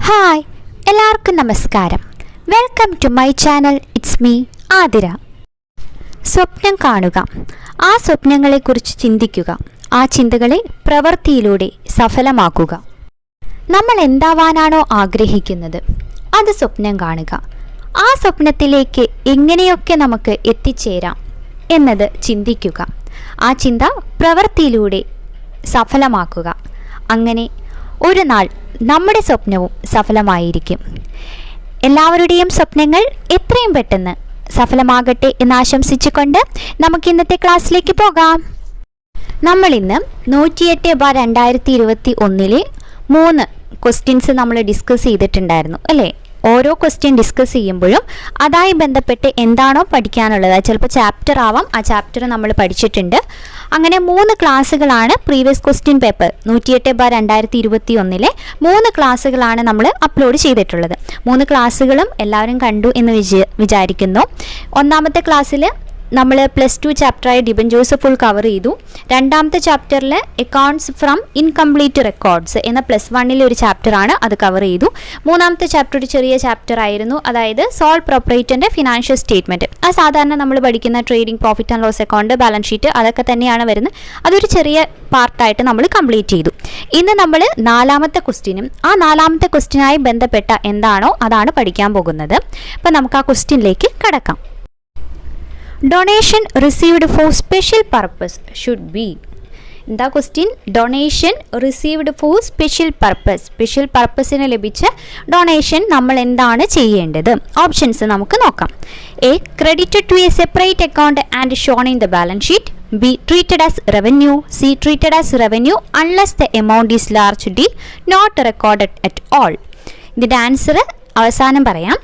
Hi, എല്ലാവർക്കും നമസ്കാരം. Welcome to my channel. It's me Athira. സ്വപ്നം കാണുക, ആ സ്വപ്നങ്ങളെക്കുറിച്ച് ചിന്തിക്കുക, ആ ചിന്തകളെ പ്രവൃത്തിയിലൂടെ സഫലമാക്കുക. നമ്മൾ എന്താവാനാണോ ആഗ്രഹിക്കുന്നത് അത് സ്വപ്നം കാണുക. ആ സ്വപ്നത്തിലേക്ക് എങ്ങനെയൊക്കെ നമുക്ക് എത്തിച്ചേരാം എന്നത് ചിന്തിക്കുക. ആ ചിന്ത പ്രവൃത്തിയിലൂടെ സഫലമാക്കുക. അങ്ങനെ ഒരു നാൾ നമ്മുടെ സ്വപ്നവും സഫലമായിരിക്കും. എല്ലാവരുടെയും സ്വപ്നങ്ങൾ എത്രയും പെട്ടെന്ന് സഫലമാകട്ടെ എന്ന് ആശംസിച്ചുകൊണ്ട് നമുക്ക് ഇന്നത്തെ ക്ലാസ്സിലേക്ക് പോകാം. നമ്മളിന്ന് 108/2021 3 ക്വസ്റ്റ്യൻസ് നമ്മൾ ഡിസ്കസ് ചെയ്തിട്ടുണ്ടായിരുന്നു അല്ലേ? ഓരോ ക്വസ്റ്റ്യൻ ഡിസ്കസ് ചെയ്യുമ്പോഴും അതുമായി ബന്ധപ്പെട്ട് എന്താണോ പഠിക്കാനുള്ളത്, ചിലപ്പോൾ ചാപ്റ്റർ ആവാം, ആ ചാപ്റ്റർ നമ്മൾ പഠിച്ചിട്ടുണ്ട്. അങ്ങനെ 3 ക്ലാസ്സുകളാണ് പ്രീവിയസ് ക്വസ്റ്റ്യൻ പേപ്പർ 108/2021 3 ക്ലാസ്സുകളാണ് നമ്മൾ അപ്ലോഡ് ചെയ്തിട്ടുള്ളത്. 3 ക്ലാസ്സുകളും എല്ലാവരും കണ്ടു എന്ന് വിചാരിക്കുന്നു. ഒന്നാമത്തെ ക്ലാസ്സിൽ നമ്മൾ +2 ചാപ്റ്ററായ ഡിബഞ്ചേഴ്സ് ഫുൾ കവർ ചെയ്തു. രണ്ടാമത്തെ ചാപ്റ്ററിൽ അക്കൗണ്ട്സ് ഫ്രം ഇൻകംപ്ലീറ്റ് റെക്കോർഡ്സ് എന്ന +1 ഒരു ചാപ്റ്ററാണ്, അത് കവർ ചെയ്തു. മൂന്നാമത്തെ ചാപ്റ്റർ ഒരു ചെറിയ ചാപ്റ്റർ ആയിരുന്നു, അതായത് സോൾ പ്രൊപ്പറേറ്ററിൻ്റെ ഫിനാൻഷ്യൽ സ്റ്റേറ്റ്മെൻറ്റ്. അത് സാധാരണ നമ്മൾ പഠിക്കുന്ന trading, profit and loss account, balance sheet അതൊക്കെ തന്നെയാണ് വരുന്നത്. അതൊരു ചെറിയ പാർട്ടായിട്ട് നമ്മൾ കംപ്ലീറ്റ് ചെയ്തു. ഇന്ന് നമ്മൾ 4ാമത്തെ ക്വസ്റ്റ്യനും ആ 4ാമത്തെ ക്വസ്റ്റ്യനായി ബന്ധപ്പെട്ട എന്താണോ അതാണ് പഠിക്കാൻ പോകുന്നത്. അപ്പോൾ നമുക്ക് ആ ക്വസ്റ്റ്യനിലേക്ക് കടക്കാം. Donation received for special purpose should be. എന്താ question? Donation received for special purpose. Special പർപ്പസിന് ലഭിച്ച ഡൊണേഷൻ നമ്മൾ എന്താണ് ചെയ്യേണ്ടത്? ഓപ്ഷൻസ് നമുക്ക് നോക്കാം. A, credited to a separate account and shown in the balance sheet. B, treated as revenue. C, treated as revenue unless the amount is large. D, not recorded at all. ഇതിൻ്റെ answer അവസാനം പറയാം.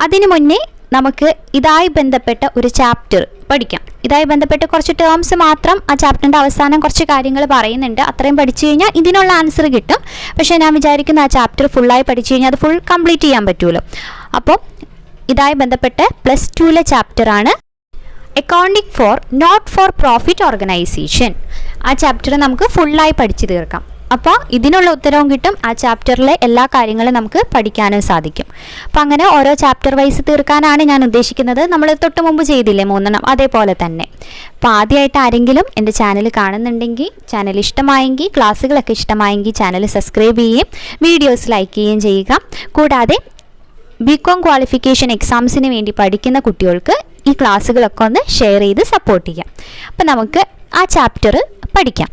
അതിനു മുന്നേ നമുക്ക് ഇതായി ബന്ധപ്പെട്ട ഒരു chapter പഠിക്കാം. ഇതായി ബന്ധപ്പെട്ട് കുറച്ച് ടേംസ് മാത്രം ആ ചാപ്റ്ററിൻ്റെ അവസാനം കുറച്ച് കാര്യങ്ങൾ പറയുന്നുണ്ട്. അത്രയും പഠിച്ചു കഴിഞ്ഞാൽ ഇതിനുള്ള ആൻസർ കിട്ടും. പക്ഷേ ഞാൻ വിചാരിക്കുന്ന ആ ചാപ്റ്റർ ഫുള്ളായി പഠിച്ചു കഴിഞ്ഞാൽ അത് ഫുൾ കംപ്ലീറ്റ് ചെയ്യാൻ പറ്റുമല്ലോ. അപ്പോൾ ഇതായി ബന്ധപ്പെട്ട് +2 ചാപ്റ്ററാണ് accounting for not for profit organisation. ആ ചാപ്റ്റർ നമുക്ക് ഫുള്ളായി പഠിച്ചു തീർക്കാം. അപ്പോൾ ഇതിനുള്ള ഉത്തരവും കിട്ടും. ആ ചാപ്റ്ററിലെ എല്ലാ കാര്യങ്ങളും നമുക്ക് പഠിക്കാനും സാധിക്കും. അപ്പോൾ അങ്ങനെ ഓരോ ചാപ്റ്റർ വൈസ് തീർക്കാനാണ് ഞാൻ ഉദ്ദേശിക്കുന്നത്. നമ്മൾ തൊട്ട് മുമ്പ് ചെയ്തില്ലേ 3 അതേപോലെ തന്നെ. അപ്പോൾ ആദ്യമായിട്ട് ആരെങ്കിലും എൻ്റെ ചാനൽ കാണുന്നുണ്ടെങ്കിൽ, ചാനൽ ഇഷ്ടമായെങ്കിൽ, ക്ലാസ്സുകളൊക്കെ ഇഷ്ടമായെങ്കിൽ ചാനൽ സബ്സ്ക്രൈബ് ചെയ്യുകയും വീഡിയോസ് ലൈക്ക് ചെയ്യുകയും ചെയ്യുക. കൂടാതെ ബികോം ക്വാളിഫിക്കേഷൻ എക്സാംസിന് വേണ്ടി പഠിക്കുന്ന കുട്ടികൾക്ക് ഈ ക്ലാസ്സുകളൊക്കെ ഒന്ന് ഷെയർ ചെയ്ത് സപ്പോർട്ട് ചെയ്യാം. അപ്പോൾ നമുക്ക് ആ ചാപ്റ്റർ പഠിക്കാം.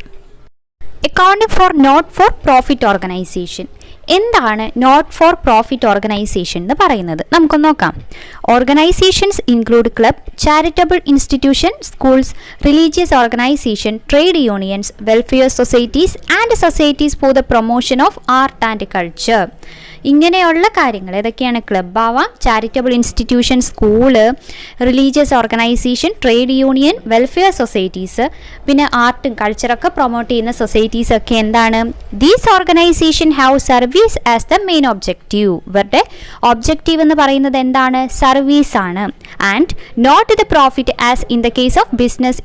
Accounting for not for profit organisation. എന്താണ് നോട്ട് ഫോർ പ്രോഫിറ്റ് ഓർഗനൈസേഷൻ എന്ന് പറയുന്നത്? നമുക്കൊന്ന് നോക്കാം. Organisations include club, charitable institution, schools, religious organisation, trade unions, welfare societies and societies for the promotion of art and culture. ഇങ്ങനെയുള്ള കാര്യങ്ങൾ ഏതൊക്കെയാണ്? Club ആവാം, charitable institution, school, religious organisation, trade union, welfare societies, പിന്നെ ആർട്ടും കൾച്ചറൊക്കെ promote ചെയ്യുന്ന societies ഒക്കെ എന്താണ്? These organisation have service as the main objective. ഇവരുടെ ഒബ്ജക്റ്റീവ് എന്ന് പറയുന്നത് എന്താണ്? സർവീസ് ആണ്. And not the profit as in the case of business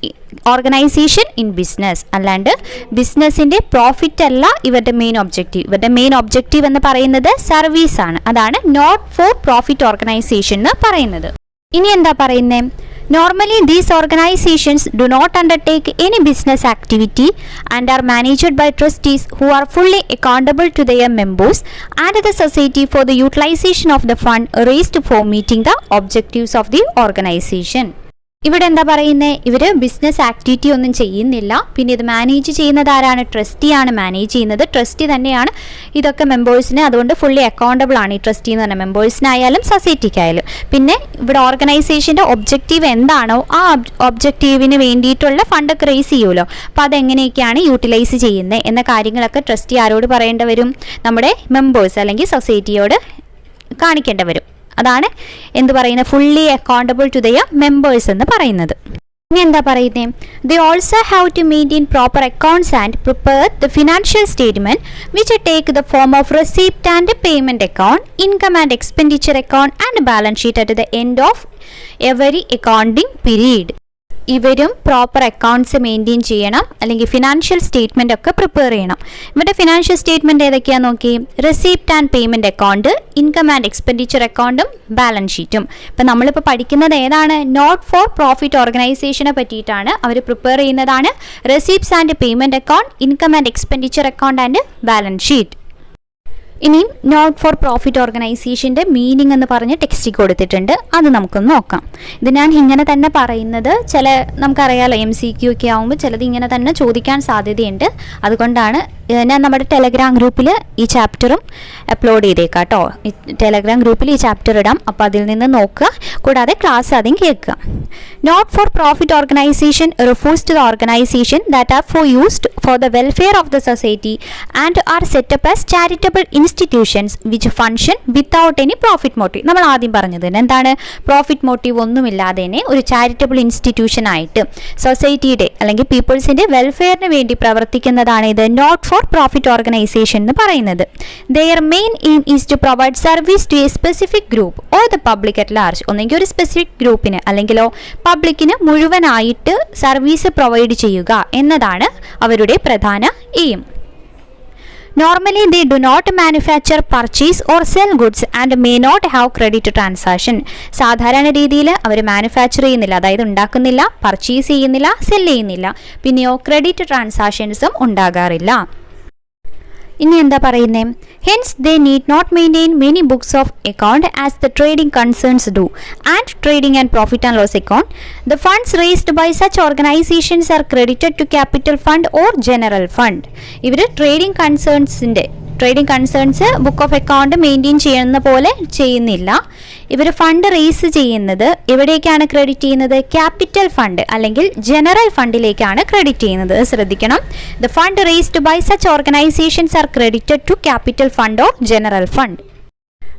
organisation in business. അല്ലാണ്ട് ബിസിനസ്സിൻ്റെ പ്രോഫിറ്റ് അല്ല ഇവരുടെ മെയിൻ ഒബ്ജക്റ്റീവ്. ഇവരുടെ മെയിൻ ഒബ്ജക്റ്റീവ് എന്ന് പറയുന്നത് സർവീസ് ആണ്. അതാണ് നോട്ട് ഫോർ പ്രോഫിറ്റ് ഓർഗനൈസേഷൻ എന്ന് പറയുന്നത്. ഇനി എന്താ പറയുന്നത്? Normally, these organizations do not undertake any business activity and are managed by trustees who are fully accountable to their members and the society for the utilization of the fund raised for meeting the objectives of the organization. ഇവിടെ എന്താ പറയുന്നത്? ഇവർ business activity ഒന്നും ചെയ്യുന്നില്ല. പിന്നെ ഇത് manage ചെയ്യുന്നത് ആരാണ്? ട്രസ്റ്റിയാണ് മാനേജ് ചെയ്യുന്നത്. ട്രസ്റ്റി തന്നെയാണ് ഇതൊക്കെ മെമ്പേഴ്സിന്, അതുകൊണ്ട് ഫുള്ളി അക്കൗണ്ടബിൾ ആണ് ഈ ട്രസ്റ്റി എന്ന് പറഞ്ഞാൽ, മെമ്പേഴ്സിനായാലും സൊസൈറ്റിക്കായാലും. പിന്നെ ഇവിടെ ഓർഗനൈസേഷൻ്റെ ഒബ്ജക്റ്റീവ് എന്താണോ ആ ഒബ്ജക്റ്റീവിന് വേണ്ടിയിട്ടുള്ള ഫണ്ടൊക്കെ റേസ് ചെയ്യുമല്ലോ. അപ്പോൾ അതെങ്ങനെയൊക്കെയാണ് യൂട്ടിലൈസ് ചെയ്യുന്നത് എന്ന കാര്യങ്ങളൊക്കെ ട്രസ്റ്റി ആരോട് പറയേണ്ടി വരും? നമ്മുടെ മെമ്പേഴ്സ് അല്ലെങ്കിൽ സൊസൈറ്റിയോട് കാണിക്കേണ്ടി വരും. അതാണ് എന്ത് പറയുന്നത്? Fully accountable to their members എന്ന് പറയുന്നത്. ഇനി എന്താ പറയുന്നത്? They also have to maintain proper accounts and prepare the financial statement which take the form of receipt and payment account, income and expenditure account and balance sheet at the end of every accounting period. ഇവരും proper accounts maintain ചെയ്യണം, അല്ലെങ്കിൽ financial statement ഒക്കെ prepare ചെയ്യണം. ഇവരുടെ financial statement ഏതൊക്കെയാണെന്ന് നോക്കി. Receipt and payment account, income and expenditure അക്കൗണ്ടും balance ഷീറ്റും. ഇപ്പം നമ്മളിപ്പോൾ പഠിക്കുന്നത് ഏതാണ്? നോട്ട് ഫോർ പ്രോഫിറ്റ് ഓർഗനൈസേഷനെ പറ്റിയിട്ടാണ്. അവർ പ്രിപ്പയർ ചെയ്യുന്നതാണ് receipts and payment account, income and expenditure account and balance sheet. ഇനിയും നോട്ട് ഫോർ പ്രോഫിറ്റ് ഓർഗനൈസേഷൻ്റെ മീനിങ് എന്ന് പറഞ്ഞ് ടെക്സ്റ്റിൽ കൊടുത്തിട്ടുണ്ട്, അത് നമുക്കൊന്ന് നോക്കാം. ഇത് ഞാൻ ഇങ്ങനെ തന്നെ പറയുന്നത് നമുക്കറിയാലോ MCQ ഒക്കെ ആകുമ്പോൾ ചിലത് ഇങ്ങനെ തന്നെ ചോദിക്കാൻ സാധ്യതയുണ്ട്. അതുകൊണ്ടാണ് ഞാൻ നമ്മുടെ ടെലഗ്രാം ഗ്രൂപ്പിൽ ഈ ചാപ്റ്ററും അപ്ലോഡ് ചെയ്തേക്കാം കേട്ടോ. ടെലഗ്രാം ഗ്രൂപ്പിൽ ഈ ചാപ്റ്റർ ഇടാം, അപ്പോൾ അതിൽ നിന്ന് നോക്കുക, കൂടാതെ ക്ലാസ് ആദ്യം കേൾക്കുക. Not for profit organisation refers to the organization that are for used for the welfare of the society and are set up as charitable institutions which function without any profit motive. നമ്മൾ ആദ്യം പറഞ്ഞത് എന്താണ്? Profit motive ഒന്നുമില്ലാതെ തന്നെ ഒരു charitable institution ആയിട്ട് സൊസൈറ്റിയുടെ അല്ലെങ്കിൽ പീപ്പിൾസിൻ്റെ വെൽഫെയറിന് വേണ്ടി പ്രവർത്തിക്കുന്നതാണ് ഇത് നോട്ട് ഫോർ പ്രോഫിറ്റ് ഓർഗനൈസേഷൻ എന്ന് പറയുന്നത്. Their main aim is to provide service to a specific group or the public at large. ഒന്നെങ്കിൽ ഒരു സ്പെസിഫിക് ഗ്രൂപ്പിന് അല്ലെങ്കിലോ പബ്ലിക്കിന് മുഴുവനായിട്ട് സർവീസ് പ്രൊവൈഡ് ചെയ്യുക എന്നതാണ് അവരുടെ പ്രധാന aim. Normally they do not manufacture, purchase or sell goods and may not have credit transaction. സാധാരണ രീതിയിൽ അവർ മാനുഫാക്ചർ ചെയ്യുന്നില്ല, അതായത് ഉണ്ടാക്കുന്നില്ല, പർച്ചേസ് ചെയ്യുന്നില്ല, സെൽ ചെയ്യുന്നില്ല, പിന്നെയോ ക്രെഡിറ്റ് ട്രാൻസാക്ഷൻസും ഉണ്ടാകാറില്ല. ഇനി എന്താ പറയുന്നത്? Hence they need not maintain many books of account as the trading concerns do and trading and profit and loss account. The funds raised by such organisations are credited to capital fund or general fund. ഇവർ trading concerns book of account maintain ചെയ്യുന്ന പോലെ ചെയ്യുന്നില്ല. ഇവർ fund raise ചെയ്യുന്നത് എവിടേക്കാണ് credit ചെയ്യുന്നത്? Capital fund അല്ലെങ്കിൽ general ഫണ്ടിലേക്കാണ് ക്രെഡിറ്റ് ചെയ്യുന്നത്. ശ്രദ്ധിക്കണം. The fund raised by such organisations are credited to capital fund or general fund.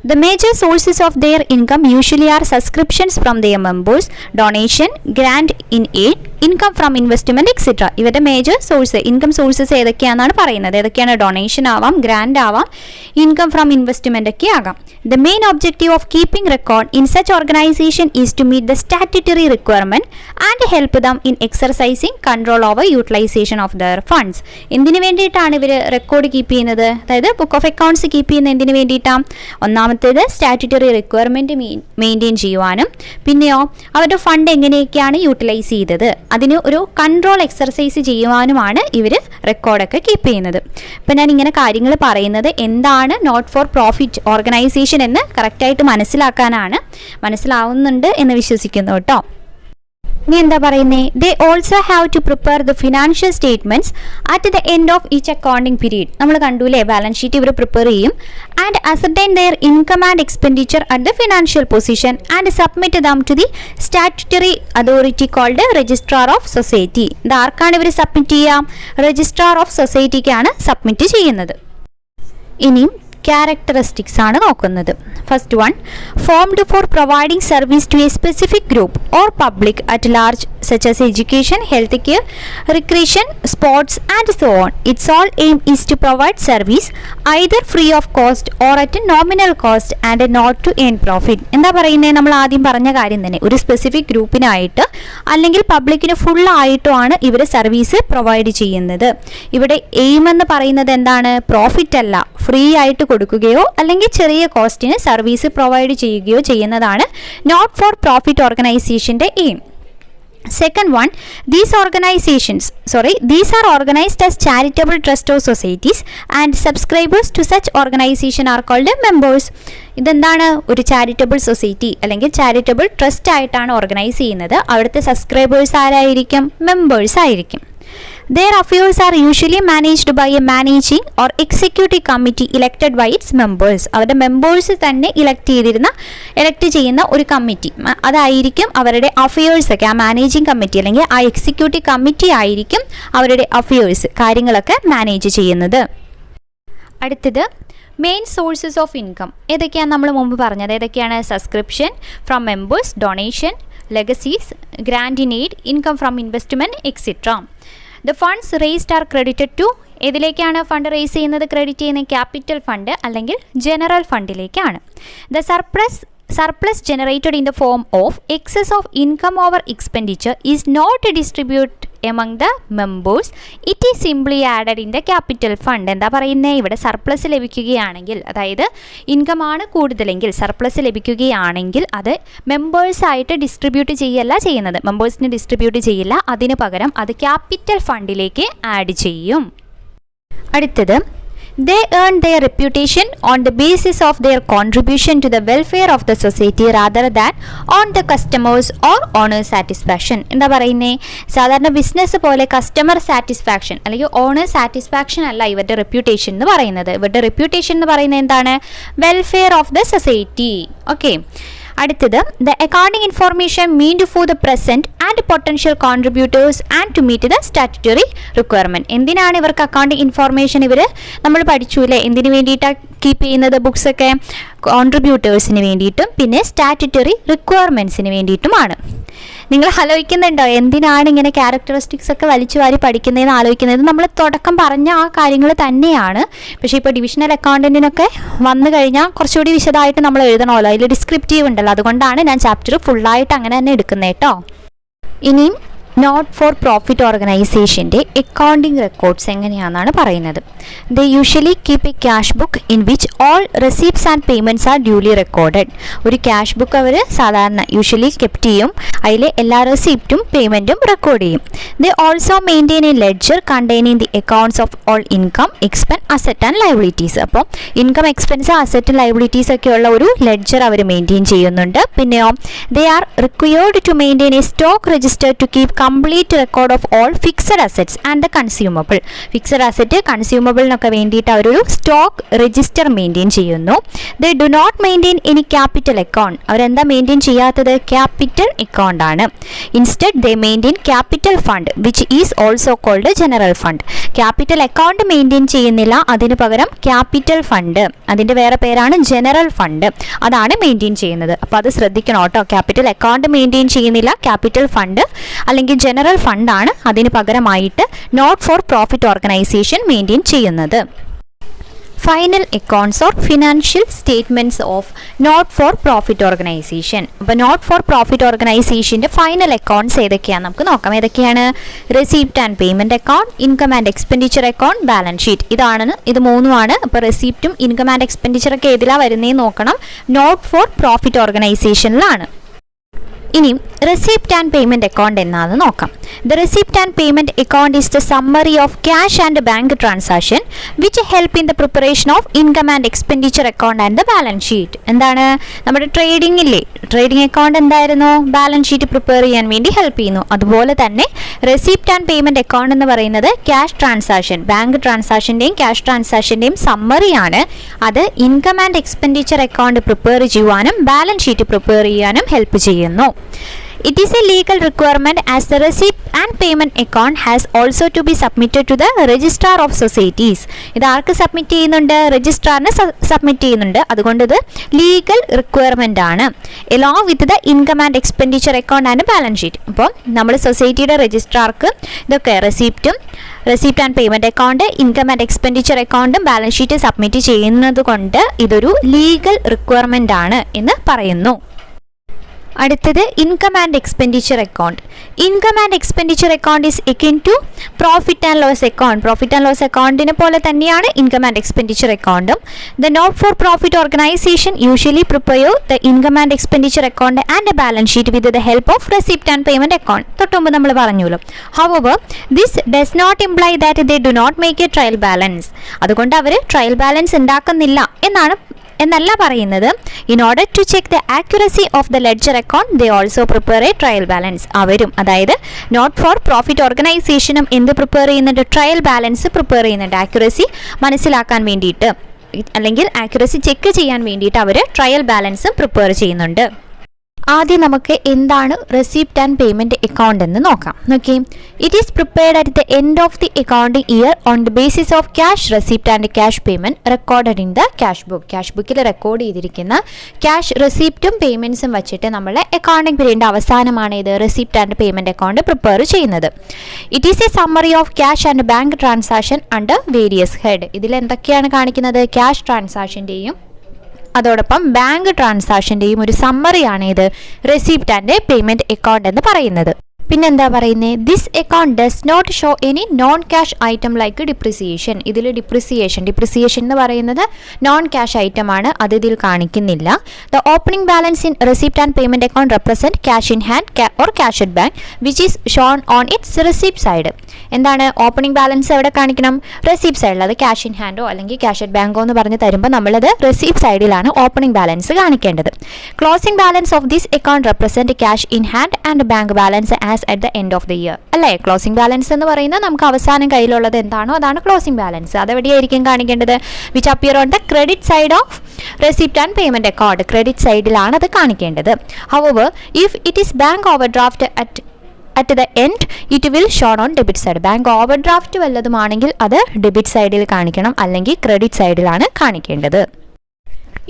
The major sources of their income usually are subscriptions from their members, donation, grant in aid, income from investment, etc. ഇവരുടെ major income sources ഏതൊക്കെയാണെന്നാണ് പറയുന്നത്. ഏതൊക്കെയാണ്? Donation ആവാം, grand ആവാം, income from investment ഒക്കെ ആകാം. The main objective of keeping record in such organization is to meet the statutory requirement and help them in exercising control over utilization of their funds. എന്തിനു വേണ്ടിയിട്ടാണ് ഇവർ record keep ചെയ്യുന്നത്? അതായത് book of accounts keep ചെയ്യുന്നത് എന്തിനു വേണ്ടിയിട്ടാണ്? ഒന്നാമത്തേത് statutory requirement maintain ചെയ്യുവാനും, പിന്നെയോ അവരുടെ ഫണ്ട് എങ്ങനെയൊക്കെയാണ് യൂട്ടിലൈസ് ചെയ്തത് അതിന് ഒരു കൺട്രോൾ എക്സർസൈസ് ചെയ്യുവാനുമാണ് ഇവർ റെക്കോർഡൊക്കെ കീപ്പ് ചെയ്യുന്നത്. ഇപ്പം ഞാൻ ഇങ്ങനെ കാര്യങ്ങൾ പറയുന്നത് എന്താണ് നോട്ട് ഫോർ പ്രോഫിറ്റ് ഓർഗനൈസേഷൻ എന്ന് കറക്റ്റായിട്ട് മനസ്സിലാവുന്നുണ്ട് എന്ന് വിശ്വസിക്കുന്നു കേട്ടോ. ഇനി എന്താ പറയുന്നത്? They also have to prepare the financial statements at the end of each accounting period. നമ്മൾ കണ്ടുല്ലേ, ബാലൻസ് ഷീറ്റ് ഇവർ പ്രിപ്പയർ ചെയ്യും. And ascertain their income and expenditure at the financial position and submit them to the statutory authority called registrar of society. ഇത് ആർക്കാണ് ഇവർ submit ചെയ്യുക? Registrar of സൊസൈറ്റിക്കാണ് submit ചെയ്യുന്നത്. ഇനിയും ക്യാരക്ടറിസ്റ്റിക്സ് ആണ് നോക്കുന്നത്. First one, formed for providing service to a specific group or public at large such as education, health care, recreation, sports and so on. Its all aim is to provide service either free of cost or at a nominal cost and not to earn profit. എന്താ പറയുന്നത്? നമ്മൾ ആദ്യം പറഞ്ഞ കാര്യം തന്നെ. ഒരു specific ഗ്രൂപ്പിനായിട്ട് അല്ലെങ്കിൽ പബ്ലിക്കിന് ഫുള്ളായിട്ടോ ആണ് ഇവർ സർവീസ് പ്രൊവൈഡ് ചെയ്യുന്നത്. ഇവിടെ എയിം എന്ന് പറയുന്നത് എന്താണ്? പ്രോഫിറ്റ് അല്ല, ഫ്രീ ആയിട്ട് കൊടുക്കുകയോ അല്ലെങ്കിൽ ചെറിയ കോസ്റ്റിന് സർവീസ് പ്രൊവൈഡ് ചെയ്യുകയോ ചെയ്യുന്നതാണ് നോട്ട് ഫോർ പ്രോഫിറ്റ് ഓർഗനൈസേഷൻ്റെ aim. Second one, these are organized as charitable trust or societies and subscribers to such organization are called members. ഇതെന്താണ്? ഒരു ചാരിറ്റബിൾ സൊസൈറ്റി അല്ലെങ്കിൽ ചാരിറ്റബിൾ ട്രസ്റ്റ് ആയിട്ടാണ് ഓർഗനൈസ് ചെയ്യുന്നത്. അവിടുത്തെ സബ്സ്ക്രൈബേഴ്സ് ആരായിരിക്കും? മെമ്പേഴ്സ് ആയിരിക്കും. Their affairs are usually managed by a managing or executive committee elected by its members. അവരുടെ members തന്നെ ഇലക്ട് ചെയ്യുന്ന ഒരു കമ്മിറ്റി, അതായിരിക്കും അവരുടെ അഫയേഴ്സ് ഒക്കെ. ആ മാനേജിങ് കമ്മിറ്റി അല്ലെങ്കിൽ ആ എക്സിക്യൂട്ടീവ് കമ്മിറ്റി ആയിരിക്കും അവരുടെ അഫയേഴ്സ്, കാര്യങ്ങളൊക്കെ മാനേജ് ചെയ്യുന്നത്. അടുത്തത് മെയിൻ സോഴ്സസ് ഓഫ് ഇൻകം ഏതൊക്കെയാണ്? നമ്മൾ മുമ്പ് പറഞ്ഞത് ഏതൊക്കെയാണ്? Subscription from members, donation, legacies, grant in aid, income from investment, etcetera. The funds raised are credited to ഏതിലേക്കാണ് ഫണ്ട് റേസ് ചെയ്യുന്നത്? ക്രെഡിറ്റ് ചെയ്യുന്ന ക്യാപിറ്റൽ ഫണ്ട് അല്ലെങ്കിൽ ജനറൽ ഫണ്ടിലേക്കാണ്. The surplus surplus generated in the form of excess of income over expenditure is not distributed among the members, it is simply added in the capital fund. എന്താ പറയുന്നത്, ഇവിടെ surplus ലഭിക്കുകയാണെങ്കിൽ, അതായത് income ആണ് കൂടുതലെങ്കിൽ surplus ലഭിക്കുകയാണെങ്കിൽ അത് മെമ്പേഴ്സായിട്ട് distribute ചെയ്യല്ല ചെയ്യുന്നത്, മെമ്പേഴ്സിന് ഡിസ്ട്രിബ്യൂട്ട് ചെയ്യില്ല, അതിന് പകരം അത് ക്യാപിറ്റൽ ഫണ്ടിലേക്ക് ആഡ് ചെയ്യും. അടുത്തത്, they earn their reputation on the basis of their contribution to the welfare of the society rather than on the customers or owners satisfaction. എന്താ പറയുന്നത്, സാധാരണ ബിസിനസ് പോലെ കസ്റ്റമർ സാറ്റിസ്ഫാക്ഷൻ അല്ലെങ്കിൽ ഓണർ സാറ്റിസ്ഫാക്ഷൻ അല്ല ഇവരുടെ റെപ്യൂട്ടേഷൻ എന്ന് പറയുന്നത്. ഇവരുടെ റെപ്യൂട്ടേഷൻ എന്ന് പറയുന്നത് എന്താണ്, welfare of the society. Okay. അടുത്തത്, the accounting information meant for the present and potential contributors and to meet the statutory requirement. എന്തിനാണ് ഇവർക്ക് അക്കൗണ്ടിങ് ഇൻഫോർമേഷൻ, ഇവർ നമ്മൾ പഠിച്ചു അല്ലേ, എന്തിനു വേണ്ടിയിട്ടാണ് കീപ്പ് ചെയ്യുന്നത് ബുക്സൊക്കെ, കോൺട്രിബ്യൂട്ടേഴ്സിന് വേണ്ടിയിട്ടും പിന്നെ സ്റ്റാറ്റുറ്ററി റിക്വയർമെൻറ്റ്സിന് വേണ്ടിയിട്ടുമാണ്. നിങ്ങൾ ആലോചിക്കുന്നുണ്ടോ എന്തിനാണ് ഇങ്ങനെ ക്യാരക്ടറിസ്റ്റിക്സ് ഒക്കെ വലിച്ചു വാരി പഠിക്കുന്നതെന്ന് ആലോചിക്കുന്നത്? നമ്മൾ തുടക്കം പറഞ്ഞ ആ കാര്യങ്ങൾ തന്നെയാണ്, പക്ഷേ ഇപ്പോൾ ഡിവിഷണൽ അക്കൗണ്ടൻറ്റിനൊക്കെ വന്നു കഴിഞ്ഞാൽ കുറച്ചുകൂടി വിശദമായിട്ട് നമ്മൾ എഴുതണമല്ലോ, അതിൽ ഡിസ്ക്രിപ്റ്റീവ് ഉണ്ടല്ലോ, അതുകൊണ്ടാണ് ഞാൻ ചാപ്റ്റർ ഫുള്ളായിട്ട് അങ്ങനെ തന്നെ എടുക്കുന്നത് കേട്ടോ. ഇനിയും നോട്ട് ഫോർ പ്രോഫിറ്റ് ഓർഗനൈസേഷൻ്റെ അക്കൗണ്ടിങ് റെക്കോർഡ്സ് എങ്ങനെയാണെന്നാണ് പറയുന്നത്. They usually keep a cash book in which all receipts and payments are duly recorded. ഒരു ക്യാഷ് ബുക്ക് അവർ സാധാരണ യൂഷ്വലി കെപ്റ്റ് ചെയ്യും, അതിൽ എല്ലാ റെസീപ്റ്റും പേയ്മെൻറ്റും റെക്കോർഡ് ചെയ്യും. They also maintain a ledger containing the accounts of all income, expense, asset and liabilities. അപ്പോൾ income, expense, asset, liabilities ഒക്കെ ഉള്ള ഒരു ലെഡ്ജർ അവർ മെയിൻറ്റെയിൻ ചെയ്യുന്നുണ്ട്. പിന്നെയോ they are required to maintain a stock register to keep complete record of all fixed assets and the consumable. Fixed asset, കൺസ്യൂമബിളിനൊക്കെ വേണ്ടിയിട്ട് അവരൊരു സ്റ്റോക്ക് രജിസ്റ്റർ മെയിൻറ്റെയിൻ ചെയ്യുന്നു. They do not maintain any capital account. അവരെന്താ maintain ചെയ്യാത്തത്, capital account ആണ്. Instead they maintain capital fund which is also called general fund. Capital account maintain ചെയ്യുന്നില്ല, അതിന് പകരം ക്യാപിറ്റൽ ഫണ്ട്, അതിൻ്റെ വേറെ പേരാണ് ജനറൽ ഫണ്ട്, അതാണ് മെയിൻറ്റെയിൻ ചെയ്യുന്നത്. അപ്പോൾ അത് ശ്രദ്ധിക്കണം കേട്ടോ, ക്യാപിറ്റൽ അക്കൗണ്ട് മെയിൻറ്റെയിൻ ചെയ്യുന്നില്ല, ക്യാപിറ്റൽ ഫണ്ട് അല്ലെങ്കിൽ ജനറൽ ഫണ്ടാണ് അതിന് പകരമായിട്ട് not for profit organisation maintain ചെയ്യുന്നത്. Final accounts or financial statements of not for profit organisation. അപ്പോൾ നോട്ട് ഫോർ പ്രോഫിറ്റ് ഓർഗനൈസേഷൻ്റെ ഫൈനൽ അക്കൗണ്ട്സ് ഏതൊക്കെയാണ് നമുക്ക് നോക്കാം. ഏതൊക്കെയാണ്, receipt and payment account, income and expenditure account, balance sheet. ഇത് മൂന്നുമാണ്. അപ്പോൾ റെസീപ്റ്റും ഇൻകം ആൻഡ് എക്സ്പെൻഡിച്ചറൊക്കെ ഏതിലാണ് വരുന്നതെന്ന് നോക്കണം, നോട്ട് ഫോർ പ്രോഫിറ്റ് ഓർഗനൈസേഷനിലാണ്. ഇനി റെസിപ്റ്റ് ആൻഡ് പേയ്മെൻറ്റ് അക്കൗണ്ട് എന്നാണ് നോക്കാം. The receipt and payment account is the summary of cash and bank transaction which help in the preparation of income and expenditure account and the balance sheet. എന്താണ്, നമ്മുടെ trading ഇല്ലേ, trading account എന്തായിരുന്നു, balance sheet prepare ചെയ്യാൻ വേണ്ടി help ചെയ്യുന്നു. അതുപോലെ തന്നെ receipt and payment account എന്ന് പറയുന്നത് ക്യാഷ് ട്രാൻസാക്ഷൻ, ബാങ്ക് ട്രാൻസാക്ഷൻ്റെയും ക്യാഷ് ട്രാൻസാക്ഷൻ്റെയും സമ്മറിയാണ്. അത് income and expenditure account prepare ചെയ്യുവാനും ബാലൻസ് ഷീറ്റ് പ്രിപ്പയർ ചെയ്യാനും ഹെൽപ്പ് ചെയ്യുന്നു. It is a legal requirement as the receipt and payment account has also to be submitted to the registrar of societies. ഇത് ആർക്ക് submit ചെയ്യുന്നുണ്ട്, രജിസ്ട്രാറിന് submit ചെയ്യുന്നുണ്ട്. അതുകൊണ്ട് ഇത് legal requirement ആണ്. Along with the income and expenditure account and balance sheet. അപ്പോൾ നമ്മൾ സൊസൈറ്റിയുടെ രജിസ്ട്രാർക്ക് ഇതൊക്കെ receipt and payment account, income and expenditure അക്കൗണ്ടും ബാലൻസ് ഷീറ്റ് സബ്മിറ്റ് ചെയ്യുന്നത് കൊണ്ട് ഇതൊരു ലീഗൽ റിക്വയർമെൻ്റ് ആണ് എന്ന് പറയുന്നു. അടുത്തത് income and expenditure account. Income and expenditure account is akin to profit and loss account. Profit and loss അക്കൗണ്ടിനെ പോലെ തന്നെയാണ് ഇൻകം ആൻഡ് എക്സ്പെൻഡിച്ചർ അക്കൗണ്ടും. The not for profit organisation usually prepare the income and expenditure account and a balance sheet with the help of receipt and payment account. തൊട്ടുമുമ്പ് നമ്മൾ പറഞ്ഞല്ലോ. However this does not imply that they do not make a trial balance. അതുകൊണ്ട് അവർ trial balance ഉണ്ടാക്കുന്നില്ല എന്നല്ല പറയുന്നത്. In order to check the accuracy of the ledger account they also prepare a trial balance. അവരും, അതായത് not for profit ഓർഗനൈസേഷനും എന്ത് prepare ചെയ്യുന്നുണ്ട്, ട്രയൽ ബാലൻസ് പ്രിപ്പയർ ചെയ്യുന്നുണ്ട്. ആക്യുറസി മനസ്സിലാക്കാൻ വേണ്ടിയിട്ട് അല്ലെങ്കിൽ ആക്യുറസി ചെക്ക് ചെയ്യാൻ വേണ്ടിയിട്ട് അവർ ട്രയൽ ബാലൻസ് പ്രിപ്പയർ ചെയ്യുന്നുണ്ട്. ആദ്യം നമുക്ക് എന്താണ് റെസിപ്റ്റ് ആൻഡ് പേയ്മെൻറ്റ് അക്കൗണ്ട് എന്ന് നോക്കാം. നോക്കി, it is prepared at the end of the accounting year on the basis of cash receipt and cash payment recorded in the cash book. Cash ബുക്കിൽ record ചെയ്തിരിക്കുന്ന cash റെസിപ്റ്റും പേയ്മെൻറ്റ്സും വെച്ചിട്ട് നമ്മൾ accounting പീരീഡിൻ്റെ അവസാനമാണ് ഇത് receipt and payment account prepare ചെയ്യുന്നത്. It is a summary of cash and bank transaction under various head. ഇതിൽ എന്തൊക്കെയാണ് കാണിക്കുന്നത്, ക്യാഷ് ട്രാൻസാക്ഷൻ്റെയും അതോടൊപ്പം ബാങ്ക് ട്രാൻസാക്ഷൻ്റെയും ഒരു സമ്മറിയാണ് ഇത് റെസിപ്റ്റ് ആൻഡ് പേയ്മെൻറ്റ് അക്കൗണ്ട് എന്ന് പറയുന്നത്. പിന്നെന്താ പറയുന്നത്, this account does not show any non cash item like depreciation. ഇതിൽ ഡിപ്രിസിയേഷൻ എന്ന് പറയുന്നത് നോൺ ക്യാഷ് ഐറ്റം ആണ്, അത് ഇതിൽ കാണിക്കുന്നില്ല. The opening balance in receipt and payment account represent cash in hand or cash at bank which is shown on its receipt side. എന്താണ് opening balance എവിടെ കാണിക്കണം? റെസിപ്റ്റ് സൈഡിൽ. അത് ക്യാഷ് ഇൻ ഹാൻഡോ അല്ലെങ്കിൽ ക്യാഷ് അറ്റ് ബാങ്കോ എന്ന് പറഞ്ഞ് തരുമ്പോൾ നമ്മളത് റെസിപ്റ്റ് സൈഡിലാണ് ഓപ്പണിംഗ് ബാലൻസ് കാണിക്കേണ്ടത്. Closing balance of this account represent cash in hand and bank balance as at the end of the year. അല്ലേ, ക്ലോസിംഗ് ബാലൻസ് എന്ന് പറയുന്നത് നമുക്ക് അവസാനം കയ്യിലുള്ളത് എന്താണോ അതാണ് ക്ലോസിംഗ് ബാലൻസ്. അതെവിടെയായിരിക്കും കാണിക്കേണ്ടത്? Which appear on the credit side of receipt and payment account. Credit സൈഡിലാണ് അത് കാണിക്കേണ്ടത്. However if it is bank overdraft at the end it will shown on debit side. Bank overdraft വല്ലതുമാണെങ്കിൽ അത് debit സൈഡിൽ കാണിക്കണം, അല്ലെങ്കിൽ credit സൈഡിലാണ് കാണിക്കേണ്ടത്.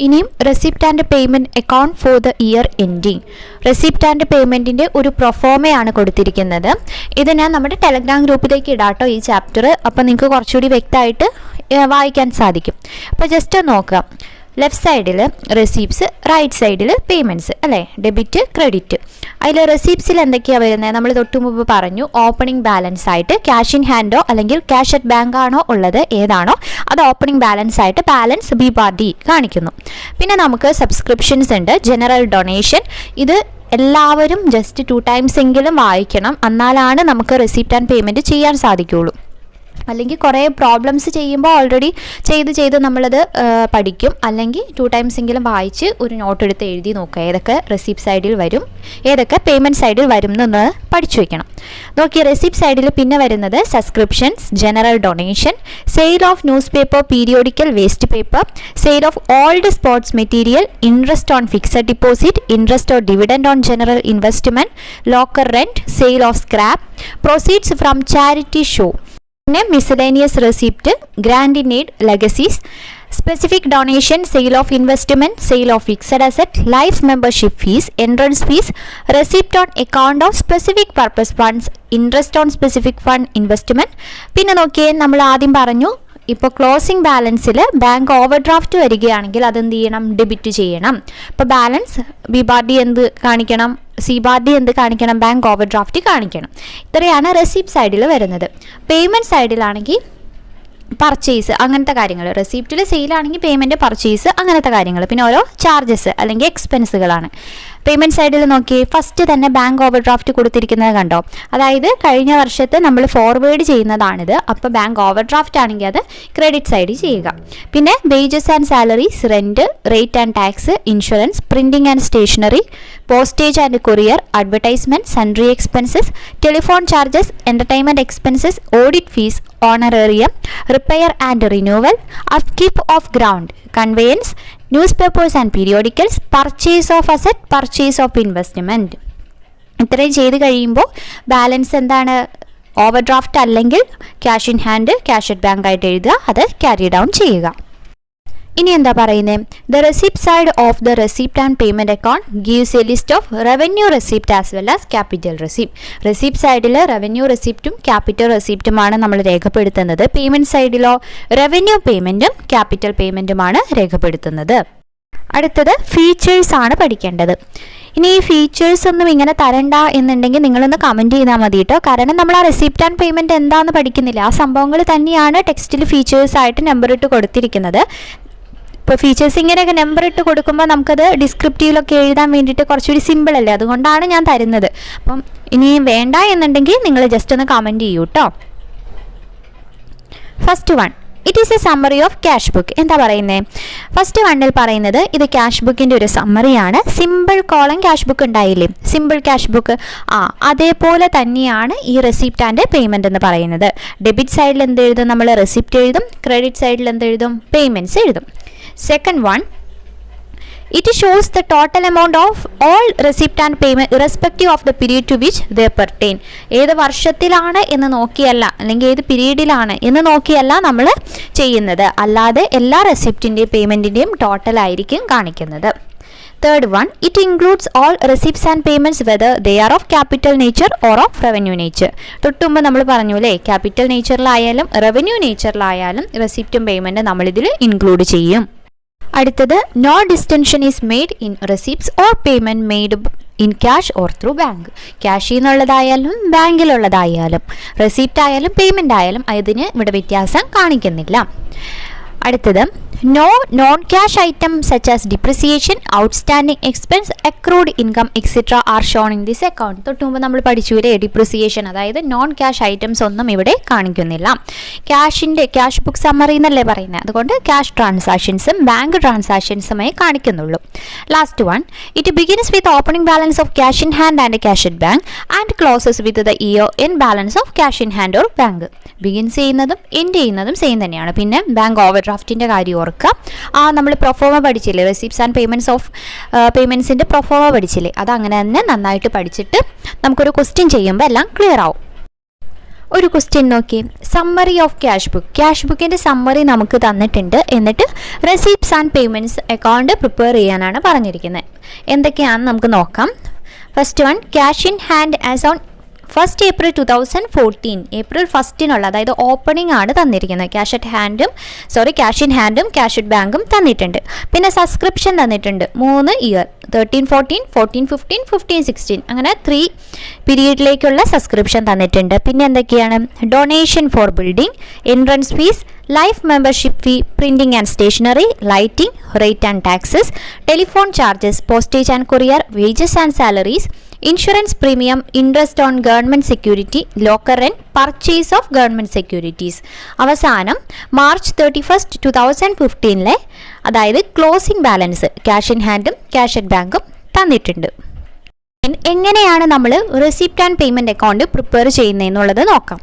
ഇനിയും receipt and payment account for the year ending. Receipt and പേയ്മെൻറ്റിൻ്റെ ഒരു പ്രൊഫോമയാണ് കൊടുത്തിരിക്കുന്നത്. ഇത് ഞാൻ നമ്മുടെ ടെലഗ്രാം ഗ്രൂപ്പിലേക്ക് ഇടാട്ടോ ഈ ചാപ്റ്റർ. അപ്പോൾ നിങ്ങൾക്ക് കുറച്ചുകൂടി വ്യക്തമായിട്ട് വായിക്കാൻ സാധിക്കും. അപ്പോൾ ജസ്റ്റ് നോക്കുക, ലെഫ്റ്റ് സൈഡിൽ റെസിപ്റ്റ്സ്, റൈറ്റ് സൈഡിൽ പേയ്മെൻറ്റ്സ് അല്ലേ, ഡെബിറ്റ് ക്രെഡിറ്റ്. അതിൽ റെസിപ്റ്റ്സിൽ എന്തൊക്കെയാണ് വരുന്നത്? നമ്മൾ തൊട്ട് മുമ്പ് പറഞ്ഞു, ഓപ്പണിംഗ് ബാലൻസ് ആയിട്ട് ക്യാഷ് ഇൻ ഹാൻഡോ അല്ലെങ്കിൽ ക്യാഷ് അറ്റ് ബാങ്ക് ആണോ ഉള്ളത്, ഏതാണോ അത് ഓപ്പണിംഗ് ബാലൻസ് ആയിട്ട് ബാലൻസ് B/D കാണിക്കുന്നു. പിന്നെ നമുക്ക് സബ്സ്ക്രിപ്ഷൻസ് ഉണ്ട്, ജനറൽ ഡൊണേഷൻ. ഇത് എല്ലാവരും ജസ്റ്റ് 2 times എങ്കിലും വായിക്കണം, എന്നാലാണ് നമുക്ക് റെസിപ്റ്റ് ആൻഡ് പേയ്മെൻറ്റ് ചെയ്യാൻ സാധിക്കുകയുള്ളൂ. അല്ലെങ്കിൽ കുറേ പ്രോബ്ലംസ് ചെയ്യുമ്പോൾ ഓൾറെഡി ചെയ്ത് നമ്മളത് പഠിക്കും. അല്ലെങ്കിൽ 2 times എങ്കിലും വായിച്ച് ഒരു നോട്ട് എടുത്ത് എഴുതി നോക്കുക, ഏതൊക്കെ റെസിപ്റ്റ് സൈഡിൽ വരും, ഏതൊക്കെ പേയ്മെൻറ്റ് സൈഡിൽ വരും എന്ന് പഠിച്ചു വയ്ക്കണം. നോക്കി, റെസിപ്റ്റ് സൈഡിൽ പിന്നെ വരുന്നത് subscriptions, general donation, sale of newspaper, periodical waste paper, sale of old sports material, interest on fixed deposit, interest or dividend on general investment, locker rent, sale of scrap, proceeds from charity show, പിന്നെ miscellaneous receipt, grant in aid, legacies, specific donation, sale of investment, sale of fixed asset, life membership fees, entrance fees, receipt on account of specific purpose funds, interest on specific fund investment. പിന്നെ നോക്കിയേ, നമ്മൾ ആദ്യം പറഞ്ഞു, ഇപ്പോൾ closing ബാലൻസിൽ bank over draft വരികയാണെങ്കിൽ അതെന്ത് ചെയ്യണം? Debit ചെയ്യണം. ഇപ്പോൾ ബാലൻസ് B/D എന്ത് കാണിക്കണം? C/D എന്ത് കാണിക്കണം? ബാങ്ക് ഓവർ ഡ്രാഫ്റ്റ് കാണിക്കണം. ഇത്രയാണ് റെസിപ്റ്റ് സൈഡിൽ വരുന്നത്. പേയ്മെൻറ്റ് സൈഡിലാണെങ്കിൽ പർച്ചേസ് അങ്ങനത്തെ കാര്യങ്ങൾ, റെസിപ്റ്റിൽ സെയിലാണെങ്കിൽ പേയ്മെൻറ്റ്, പർച്ചേസ് അങ്ങനത്തെ കാര്യങ്ങൾ, പിന്നെ ഓരോ ചാർജസ് അല്ലെങ്കിൽ എക്സ്പെൻസുകളാണ്. പേയ്മെൻറ്റ് സൈഡിൽ നോക്കി, ഫസ്റ്റ് തന്നെ ബാങ്ക് ഓവർ ഡ്രാഫ്റ്റ് കൊടുത്തിരിക്കുന്നത് കണ്ടോ? അതായത് കഴിഞ്ഞ വർഷത്തെ നമ്മൾ ഫോർവേഡ് ചെയ്യുന്നതാണിത്. അപ്പോൾ ബാങ്ക് ഓവർ ഡ്രാഫ്റ്റ് ആണെങ്കിൽ അത് ക്രെഡിറ്റ് സൈഡ് ചെയ്യുക. പിന്നെ wages and salaries, rent, rate and tax, insurance, printing and stationery, postage and courier, advertisement, sundry expenses, telephone charges, entertainment expenses, audit fees, honorarium, repair and renewal, upkeep of ground, conveyance, newspapers and periodicals, purchase of asset, purchase of investment. ഇത്രയും ചെയ്ത് കഴിയുമ്പോൾ balance എന്താണ്? Overdraft അല്ലെങ്കിൽ cash in hand, cash at bank ആയിട്ട് എഴുതുക, അത് carry down ചെയ്യുക. ഇനി എന്താ പറയുന്നത്? The receipt side of the receipt and payment account gives A list of revenue receipt as well as capital receipt. Receipt സൈഡിൽ revenue റെസിപ്റ്റും capital റെസിപ്റ്റുമാണ് നമ്മൾ രേഖപ്പെടുത്തുന്നത്. പേയ്മെൻറ്റ് സൈഡിലോ റവന്യൂ പേയ്മെൻറ്റും ക്യാപിറ്റൽ പേയ്മെൻറ്റുമാണ് രേഖപ്പെടുത്തുന്നത്. അടുത്തത് ഫീച്ചേഴ്സ് ആണ് പഠിക്കേണ്ടത്. ഇനി ഈ ഫീച്ചേഴ്സ് ഒന്നും ഇങ്ങനെ തരണ്ട എന്നുണ്ടെങ്കിൽ നിങ്ങളൊന്ന് കമൻറ്റ് ചെയ്താൽ മതി കേട്ടോ. കാരണം നമ്മൾ ആ റെസിപ്റ്റ് ആൻഡ് പേയ്മെൻറ്റ് എന്താണെന്ന് പഠിക്കുന്നില്ല. ആ സംഭവങ്ങൾ തന്നെയാണ് ടെക്സ്റ്റിൽ ഫീച്ചേഴ്സായിട്ട് നമ്പർ ഇട്ട് കൊടുത്തിരിക്കുന്നത്. ഇപ്പോൾ ഫീച്ചേഴ്സ് ഇങ്ങനെയൊക്കെ നമ്പർ ഇട്ട് കൊടുക്കുമ്പോൾ നമുക്കത് ഡിസ്ക്രിപ്റ്റീവിലൊക്കെ എഴുതാൻ വേണ്ടിയിട്ട് കുറച്ചുകൂടി സിമ്പിൾ അല്ലേ, അതുകൊണ്ടാണ് ഞാൻ തരുന്നത്. അപ്പം ഇനി വേണ്ട എന്നുണ്ടെങ്കിൽ നിങ്ങൾ ജസ്റ്റ് ഒന്ന് കമൻറ്റ് ചെയ്യൂ കേട്ടോ. First one, it is a summary of cash book. എന്താ പറയുന്നത്? ഫസ്റ്റ് വണ്ണിൽ പറയുന്നത് ഇത് ക്യാഷ് ബുക്കിൻ്റെ ഒരു സമ്മറിയാണ്. സിമ്പിൾ കോളം ക്യാഷ് ബുക്ക് ഉണ്ടായില്ലേ, സിമ്പിൾ ക്യാഷ് ബുക്ക്, അതേപോലെ തന്നെയാണ് ഈ റെസിപ്റ്റ് ആൻഡ് പേയ്മെൻറ്റ് എന്ന് പറയുന്നത്. ഡെബിറ്റ് സൈഡിൽ എന്ത് എഴുതും? നമ്മൾ റെസിപ്റ്റ് എഴുതും. ക്രെഡിറ്റ് സൈഡിൽ എന്ത് എഴുതും? പേയ്മെൻറ്റ്സ് എഴുതും. Second one, it shows the total amount of all receipt and payment irrespective of the period to which they pertain. ഏത് വർഷത്തിലാണ് എന്ന് നോക്കിയല്ല, അല്ലെങ്കിൽ ഏത് പീരീഡിലാണ് എന്ന് നോക്കിയല്ല നമ്മൾ ചെയ്യുന്നത്. അല്ലാതെ എല്ലാ റെസിപ്റ്റിൻ്റെയും പേയ്മെൻറ്റിൻ്റെയും ടോട്ടൽ ആയിരിക്കും കാണിക്കുന്നത്. Third one, it includes all receipts and payments whether they are of capital nature or of revenue nature. തൊട്ടുമുമ്പ് നമ്മൾ പറഞ്ഞു അല്ലേ, ക്യാപിറ്റൽ നേച്ചറിലായാലും റവന്യൂ നേച്ചറിലായാലും റെസിപ്റ്റും പേയ്മെൻറ്റും നമ്മളിതിൽ ഇൻക്ലൂഡ് ചെയ്യും. അടുത്തത് no distinction is made in receipts or payment made in cash or through bank. ക്യാഷിൽ നിന്നുള്ളതായാലും ബാങ്കിലുള്ളതായാലും റെസിപ്റ്റ് ആയാലും പേയ്മെൻ്റ് ആയാലും അതിന് ഇവിടെ വ്യത്യാസം കാണിക്കുന്നില്ല. അടുത്തത് no non cash item such as depreciation, outstanding expense, accrued income etcetera are shown in this account. തൊട്ട് മുമ്പ് നമ്മൾ പഠിച്ചുവരെ ഡിപ്രിസിയേഷൻ, അതായത് നോൺ ക്യാഷ് ഐറ്റംസ് ഒന്നും ഇവിടെ കാണിക്കുന്നില്ല. ക്യാഷ് ബുക്ക് സമ്മറി എന്നല്ലേ പറയുന്നത്, അതുകൊണ്ട് ക്യാഷ് ട്രാൻസാക്ഷൻസും ബാങ്ക് ട്രാൻസാക്ഷൻസുമേ കാണിക്കുന്നുള്ളൂ. Last one, it begins with opening balance of cash in hand and cash at bank and closes with the year in balance of cash in hand or bank. Begins ചെയ്യുന്നതും end ചെയ്യുന്നതും same തന്നെയാണ്. പിന്നെ bank over ഡ്രാഫ്റ്റിൻ്റെ കാര്യം ഓർക്കുക. നമ്മൾ proforma പഠിച്ചില്ലേ, receipts and പേയ്മെൻറ്റ്സിൻ്റെ proforma പഠിച്ചില്ലേ, അതങ്ങനെ തന്നെ നന്നായിട്ട് പഠിച്ചിട്ട് നമുക്കൊരു ക്വസ്റ്റ്യൻ ചെയ്യുമ്പോൾ എല്ലാം ക്ലിയർ ആവും. ഒരു ക്വസ്റ്റ്യൻ നോക്കി, സമ്മറി ഓഫ് ക്യാഷ് ബുക്കിൻ്റെ സമ്മറി നമുക്ക് തന്നിട്ടുണ്ട്. എന്നിട്ട് receipts and payments account prepare ചെയ്യാനാണ് പറഞ്ഞിരിക്കുന്നത്. എന്തൊക്കെയാണെന്ന് നമുക്ക് നോക്കാം. First one, cash in hand as on 1st April 2014, April 1 അതായത് ഓപ്പണിംഗ് ആണ് തന്നിരിക്കുന്നത്. ക്യാഷ് ഇൻ ഹാൻഡും ക്യാഷ് അറ്റ് ബാങ്കും തന്നിട്ടുണ്ട്. പിന്നെ സബ്സ്ക്രിപ്ഷൻ തന്നിട്ടുണ്ട് 3 ഇയർ, 13, 14, 14, 15, 15, 16 അങ്ങനെ 3 പീരീഡിലേക്കുള്ള സബ്സ്ക്രിപ്ഷൻ തന്നിട്ടുണ്ട്. പിന്നെ എന്തൊക്കെയാണ്, donation for building, entrance fees, life membership fee, printing and stationery, lighting, rate and taxes, telephone charges, postage and courier, wages and salaries, insurance premium, interest on government security, locker rent, purchase of government securities. അവസാനം March 31, 2015 അതായത് closing balance cash in ഹാൻഡും cash at ബാങ്കും തന്നിട്ടുണ്ട്. എങ്ങനെയാണ് നമ്മൾ receipt and payment account prepare ചെയ്യുന്നതെന്നുള്ളത് നോക്കാം.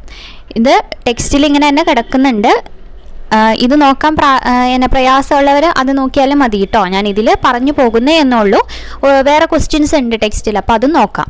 ഇത് ടെക്സ്റ്റിൽ ഇങ്ങനെ തന്നെ കിടക്കുന്നുണ്ട്. ഇത് നോക്കാൻ പ്രയാസമുള്ളവർ അത് നോക്കിയാലും മതി കേട്ടോ. ഞാൻ ഇതിൽ പറഞ്ഞു പോകുന്നേ എന്നുള്ളൂ. വേറെ ക്വസ്റ്റ്യൻസ് ഉണ്ട് ടെക്സ്റ്റിൽ, അപ്പോൾ അത് നോക്കാം.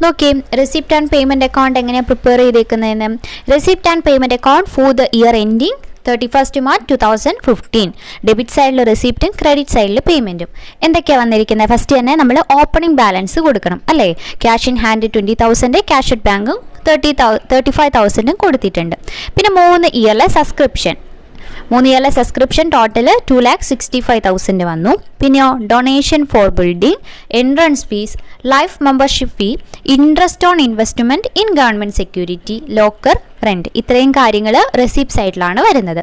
നോക്കി, റെസിപ്റ്റ് ആൻഡ് പേയ്മെൻറ്റ് അക്കൗണ്ട് എങ്ങനെയാണ് പ്രിപ്പയർ ചെയ്തേക്കുന്നതെന്ന്. Receipt and payment account for the year ending 31 March 2015. Debit സൈഡിൽ റെസിപ്റ്റും ക്രെഡിറ്റ് സൈഡിൽ പേയ്മെൻറ്റും. എന്തൊക്കെയാണ് വന്നിരിക്കുന്നത്? ഫസ്റ്റ് തന്നെ നമ്മൾ ഓപ്പണിംഗ് ബാലൻസ് കൊടുക്കണം അല്ലേ. Cash in hand 20,000, cash at ബാങ്കും 35,000 കൊടുത്തിട്ടുണ്ട്. പിന്നെ 3 ഇയറിലെ സബ്സ്ക്രിപ്ഷൻ ടോട്ടൽ 2,65,000 വന്നു. പിന്നെയോ donation for building, entrance fees, life membership fee, interest on investment in government security, locker rent. ഇത്രയും കാര്യങ്ങൾ റെസിപ്റ്റ് സൈഡിലാണ് വരുന്നത്.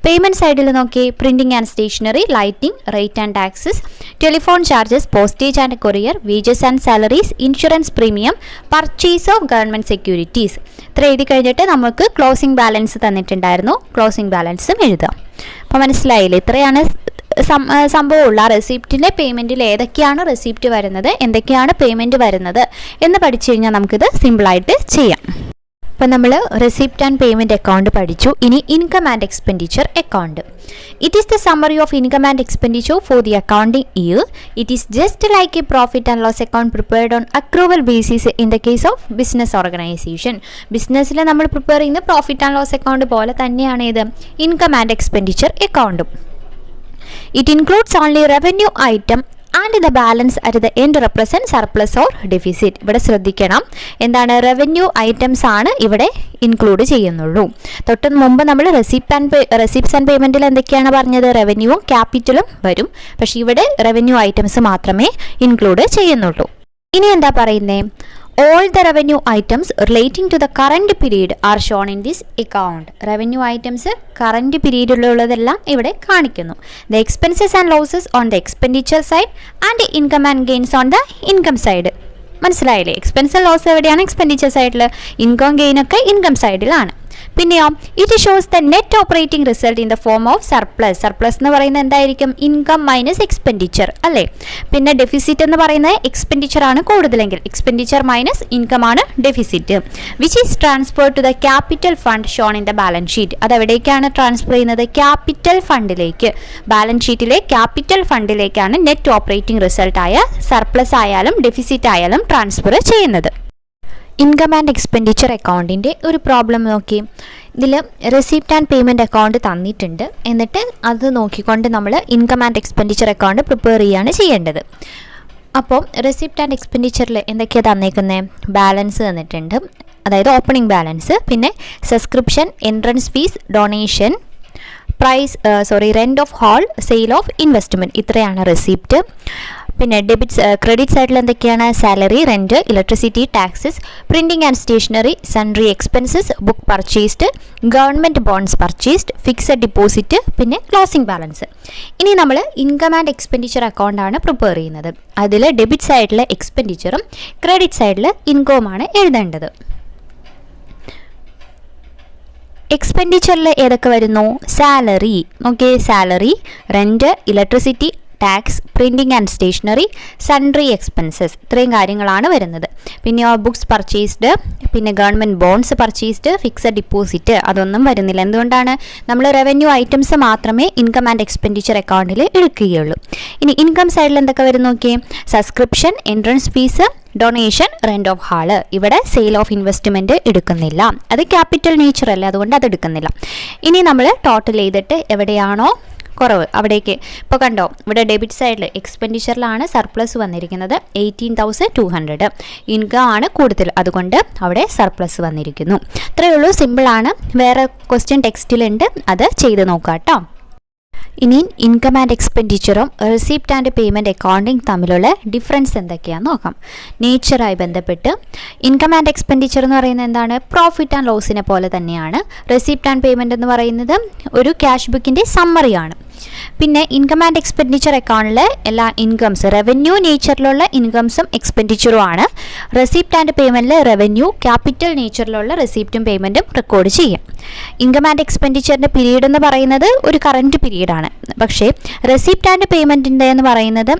പേയ്മെൻറ്റ് സൈഡിൽ നോക്കി, printing and stationery, lighting, rate and taxes, telephone charges, postage and courier, wages and salaries, insurance premium, purchase of government securities. ഇത്ര എഴുതി കഴിഞ്ഞിട്ട് നമുക്ക് ക്ലോസിംഗ് ബാലൻസ് തന്നിട്ടുണ്ടായിരുന്നു. ക്ലോസിംഗ് ബാലൻസും എഴുതാം. അപ്പോൾ മനസ്സിലായില്ലേ? ഇത്രയാണ് സംഭവമുള്ള റെസിപ്റ്റിൻ്റെ പേയ്മെൻറ്റിൽ ഏതൊക്കെയാണ് റെസിപ്റ്റ് വരുന്നത്, എന്തൊക്കെയാണ് പേയ്മെൻറ്റ് വരുന്നത് എന്ന് പഠിച്ചു കഴിഞ്ഞാൽ നമുക്കിത് സിമ്പിളായിട്ട് ചെയ്യാം. അപ്പോൾ നമ്മൾ റെസിപ്റ്റ് ആൻഡ് പേയ്മെൻറ്റ് അക്കൗണ്ട് പഠിച്ചു. ഇനി income and expenditure account. It is the summary of income and expenditure for the accounting year. It is just like a profit and loss account prepared on accrual basis in the case of business organisation. ബിസിനസ്സിൽ നമ്മൾ prepare ചെയ്യുന്ന profit and loss account പോലെ തന്നെയാണ് ഇത് income and expenditure അക്കൗണ്ടും. It includes only revenue item and the balance at the end represent surplus or deficit. ഇവിടെ ശ്രദ്ധിക്കണം, എന്താണ് റവന്യൂ ഐറ്റംസ് ആണ് ഇവിടെ ഇൻക്ലൂഡ് ചെയ്യുന്നുള്ളൂ. തൊട്ട് മുമ്പ് നമ്മൾ റെസിപ്റ്റ്സ് ആൻഡ് പേയ്മെൻറ്റിൽ എന്തൊക്കെയാണ് പറഞ്ഞത്, റവന്യൂവും ക്യാപിറ്റലും വരും. പക്ഷേ ഇവിടെ റവന്യൂ ഐറ്റംസ് മാത്രമേ ഇൻക്ലൂഡ് ചെയ്യുന്നുള്ളൂ. ഇനി എന്താ പറയുന്നത്, all the revenue items relating to the current period are shown in this account. Revenue items current period ഉള്ളതെല്ലാം ഇവിടെ കാണിക്കുന്നു. The expenses and losses on the expenditure side and income and gains on the income side. മനസ്സിലായില്ലേ? Expense loss എവിടെയാണ്? Expenditure സൈഡിൽ. Income gain ഒക്കെ income സൈഡിലാണ്. പിന്നെയോ it shows the net operating result in the form of surplus. Surplus എന്ന് പറയുന്നത് എന്തായിരിക്കും? Income minus expenditure അല്ലേ. പിന്നെ ഡെഫിസിറ്റ് എന്ന് പറയുന്നത് എക്സ്പെൻഡിച്ചർ ആണ് കൂടുതലെങ്കിൽ എക്സ്പെൻഡിച്ചർ മൈനസ് ഇൻകം ആണ് deficit. Which is transfer to the capital fund shown in the balance sheet. അത് എവിടേക്കാണ് ട്രാൻസ്ഫർ ചെയ്യുന്നത്? ക്യാപിറ്റൽ ഫണ്ടിലേക്ക്. ബാലൻസ് ഷീറ്റിലെ ക്യാപിറ്റൽ ഫണ്ടിലേക്കാണ് നെറ്റ് ഓപ്പറേറ്റിംഗ് റിസൾട്ട് ആയ സർപ്ലസ് ആയാലും ഡെഫിസിറ്റ് ആയാലും ട്രാൻസ്ഫർ ചെയ്യുന്നത്. ഇൻകം ആൻഡ് എക്സ്പെൻഡിച്ചർ അക്കൗണ്ടിൻ്റെ ഒരു പ്രോബ്ലം നോക്കി. ഇതിൽ റെസിപ്റ്റ് ആൻഡ് പേയ്മെൻറ്റ് അക്കൗണ്ട് തന്നിട്ടുണ്ട്. എന്നിട്ട് അത് നോക്കിക്കൊണ്ട് നമ്മൾ income and expenditure account prepare ചെയ്യുകയാണ് ചെയ്യേണ്ടത്. അപ്പോൾ റെസിപ്റ്റ് ആൻഡ് എക്സ്പെൻഡിച്ചറിൽ എന്തൊക്കെയാണ് തന്നേക്കുന്നത്? ബാലൻസ് തന്നിട്ടുണ്ട്, അതായത് ഓപ്പണിംഗ് ബാലൻസ്, പിന്നെ subscription, entrance fees, donation, rent of hall, sale of investment, ഇത്രയാണ് റെസിപ്റ്റ്. പിന്നെ ക്രെഡിറ്റ് സൈഡിൽ എന്തൊക്കെയാണ്? Salary, rent, electricity, taxes, printing and stationery, sundry expenses, book purchased, government bonds purchased, fixed deposit, പിന്നെ closing balance. ഇനി നമ്മൾ income and expenditure അക്കൗണ്ടാണ് prepare ചെയ്യുന്നത്. അതിൽ ഡെബിറ്റ് സൈഡിൽ എക്സ്പെൻഡിച്ചറും ക്രെഡിറ്റ് സൈഡിൽ ഇൻകവുമാണ് എഴുതേണ്ടത്. എക്സ്പെൻഡിച്ചറിൽ ഏതൊക്കെ വരുന്നു? Salary, okay, salary, rent, electricity, tax, printing and stationery, sundry expenses, ഇത്രയും കാര്യങ്ങളാണ് വരുന്നത്. പിന്നെ ബുക്സ് പർച്ചേസ്ഡ്, പിന്നെ government bonds purchased, fixed deposit അതൊന്നും വരുന്നില്ല. എന്തുകൊണ്ടാണ്? നമ്മൾ റവന്യൂ ഐറ്റംസ് മാത്രമേ ഇൻകം ആൻഡ് എക്സ്പെൻഡിച്ചർ അക്കൗണ്ടിൽ എടുക്കുകയുള്ളൂ. ഇനി ഇൻകം സൈഡിൽ എന്തൊക്കെ വരും നോക്കിയേ? Subscription, entrance fees, donation, rent of hall. ഇവിടെ സെയിൽ ഓഫ് ഇൻവെസ്റ്റ്മെൻറ്റ് എടുക്കുന്നില്ല, അത് ക്യാപിറ്റൽ നേച്ചർ അല്ല, അതുകൊണ്ട് അത് എടുക്കുന്നില്ല. ഇനി നമ്മൾ ടോട്ടൽ ചെയ്തിട്ട് എവിടെയാണോ കുറവ് അവിടേക്ക്, ഇപ്പോൾ കണ്ടോ ഇവിടെ ഡെബിറ്റ് സൈഡിൽ എക്സ്പെൻഡിച്ചറിലാണ് സർപ്ലസ് വന്നിരിക്കുന്നത് 18,200, ഇൻകം ആണ് കൂടുതൽ, അതുകൊണ്ട് അവിടെ സർപ്ലസ് വന്നിരിക്കുന്നു. ഇത്രയേ ഉള്ളൂ, സിമ്പിളാണ്. വേറെ ക്വസ്റ്റ്യൻ ടെക്സ്റ്റിലുണ്ട്, അത് ചെയ്ത് നോക്കാം കേട്ടോ. ഇനി ഇൻകം ആൻഡ് എക്സ്പെൻഡിച്ചറും റെസിപ്റ്റ് ആൻഡ് പേയ്മെൻറ്റ് അക്കൗണ്ടിങ് തമ്മിലുള്ള ഡിഫറൻസ് എന്തൊക്കെയാണെന്ന് നോക്കാം. നേച്ചറായി ബന്ധപ്പെട്ട് ഇൻകം ആൻഡ് എക്സ്പെൻഡിച്ചർ എന്ന് പറയുന്നത് എന്താണ്? പ്രോഫിറ്റ് ആൻഡ് ലോസിനെ പോലെ തന്നെയാണ്. റെസിപ്റ്റ് ആൻഡ് പേയ്മെൻറ്റ് എന്ന് പറയുന്നത് ഒരു ക്യാഷ് ബുക്കിൻ്റെ സമ്മറിയാണ്. പിന്നെ ഇൻകം ആൻഡ് എക്സ്പെൻഡിച്ചർ അക്കൗണ്ടിൽ എല്ലാ ഇൻകംസ് റവന്യൂ നേച്ചറിലുള്ള ഇൻകംസും എക്സ്പെൻഡിച്ചറും ആണ്. റെസിപ്റ്റ് ആൻഡ് പേയ്മെൻറ്റിൽ റവന്യൂ ക്യാപിറ്റൽ നേച്ചറിലുള്ള റെസിപ്റ്റും പേയ്മെൻറ്റും റെക്കോർഡ് ചെയ്യും. ഇൻകം ആൻഡ് എക്സ്പെൻഡിച്ചറിൻ്റെ പീരീഡ് എന്ന് പറയുന്നത് ഒരു കറൻറ്റ് പീരീഡാണ്. പക്ഷേ റെസിപ്റ്റ് ആൻഡ് പേയ്മെൻറ്റിൻ്റെ എന്ന് പറയുന്നത്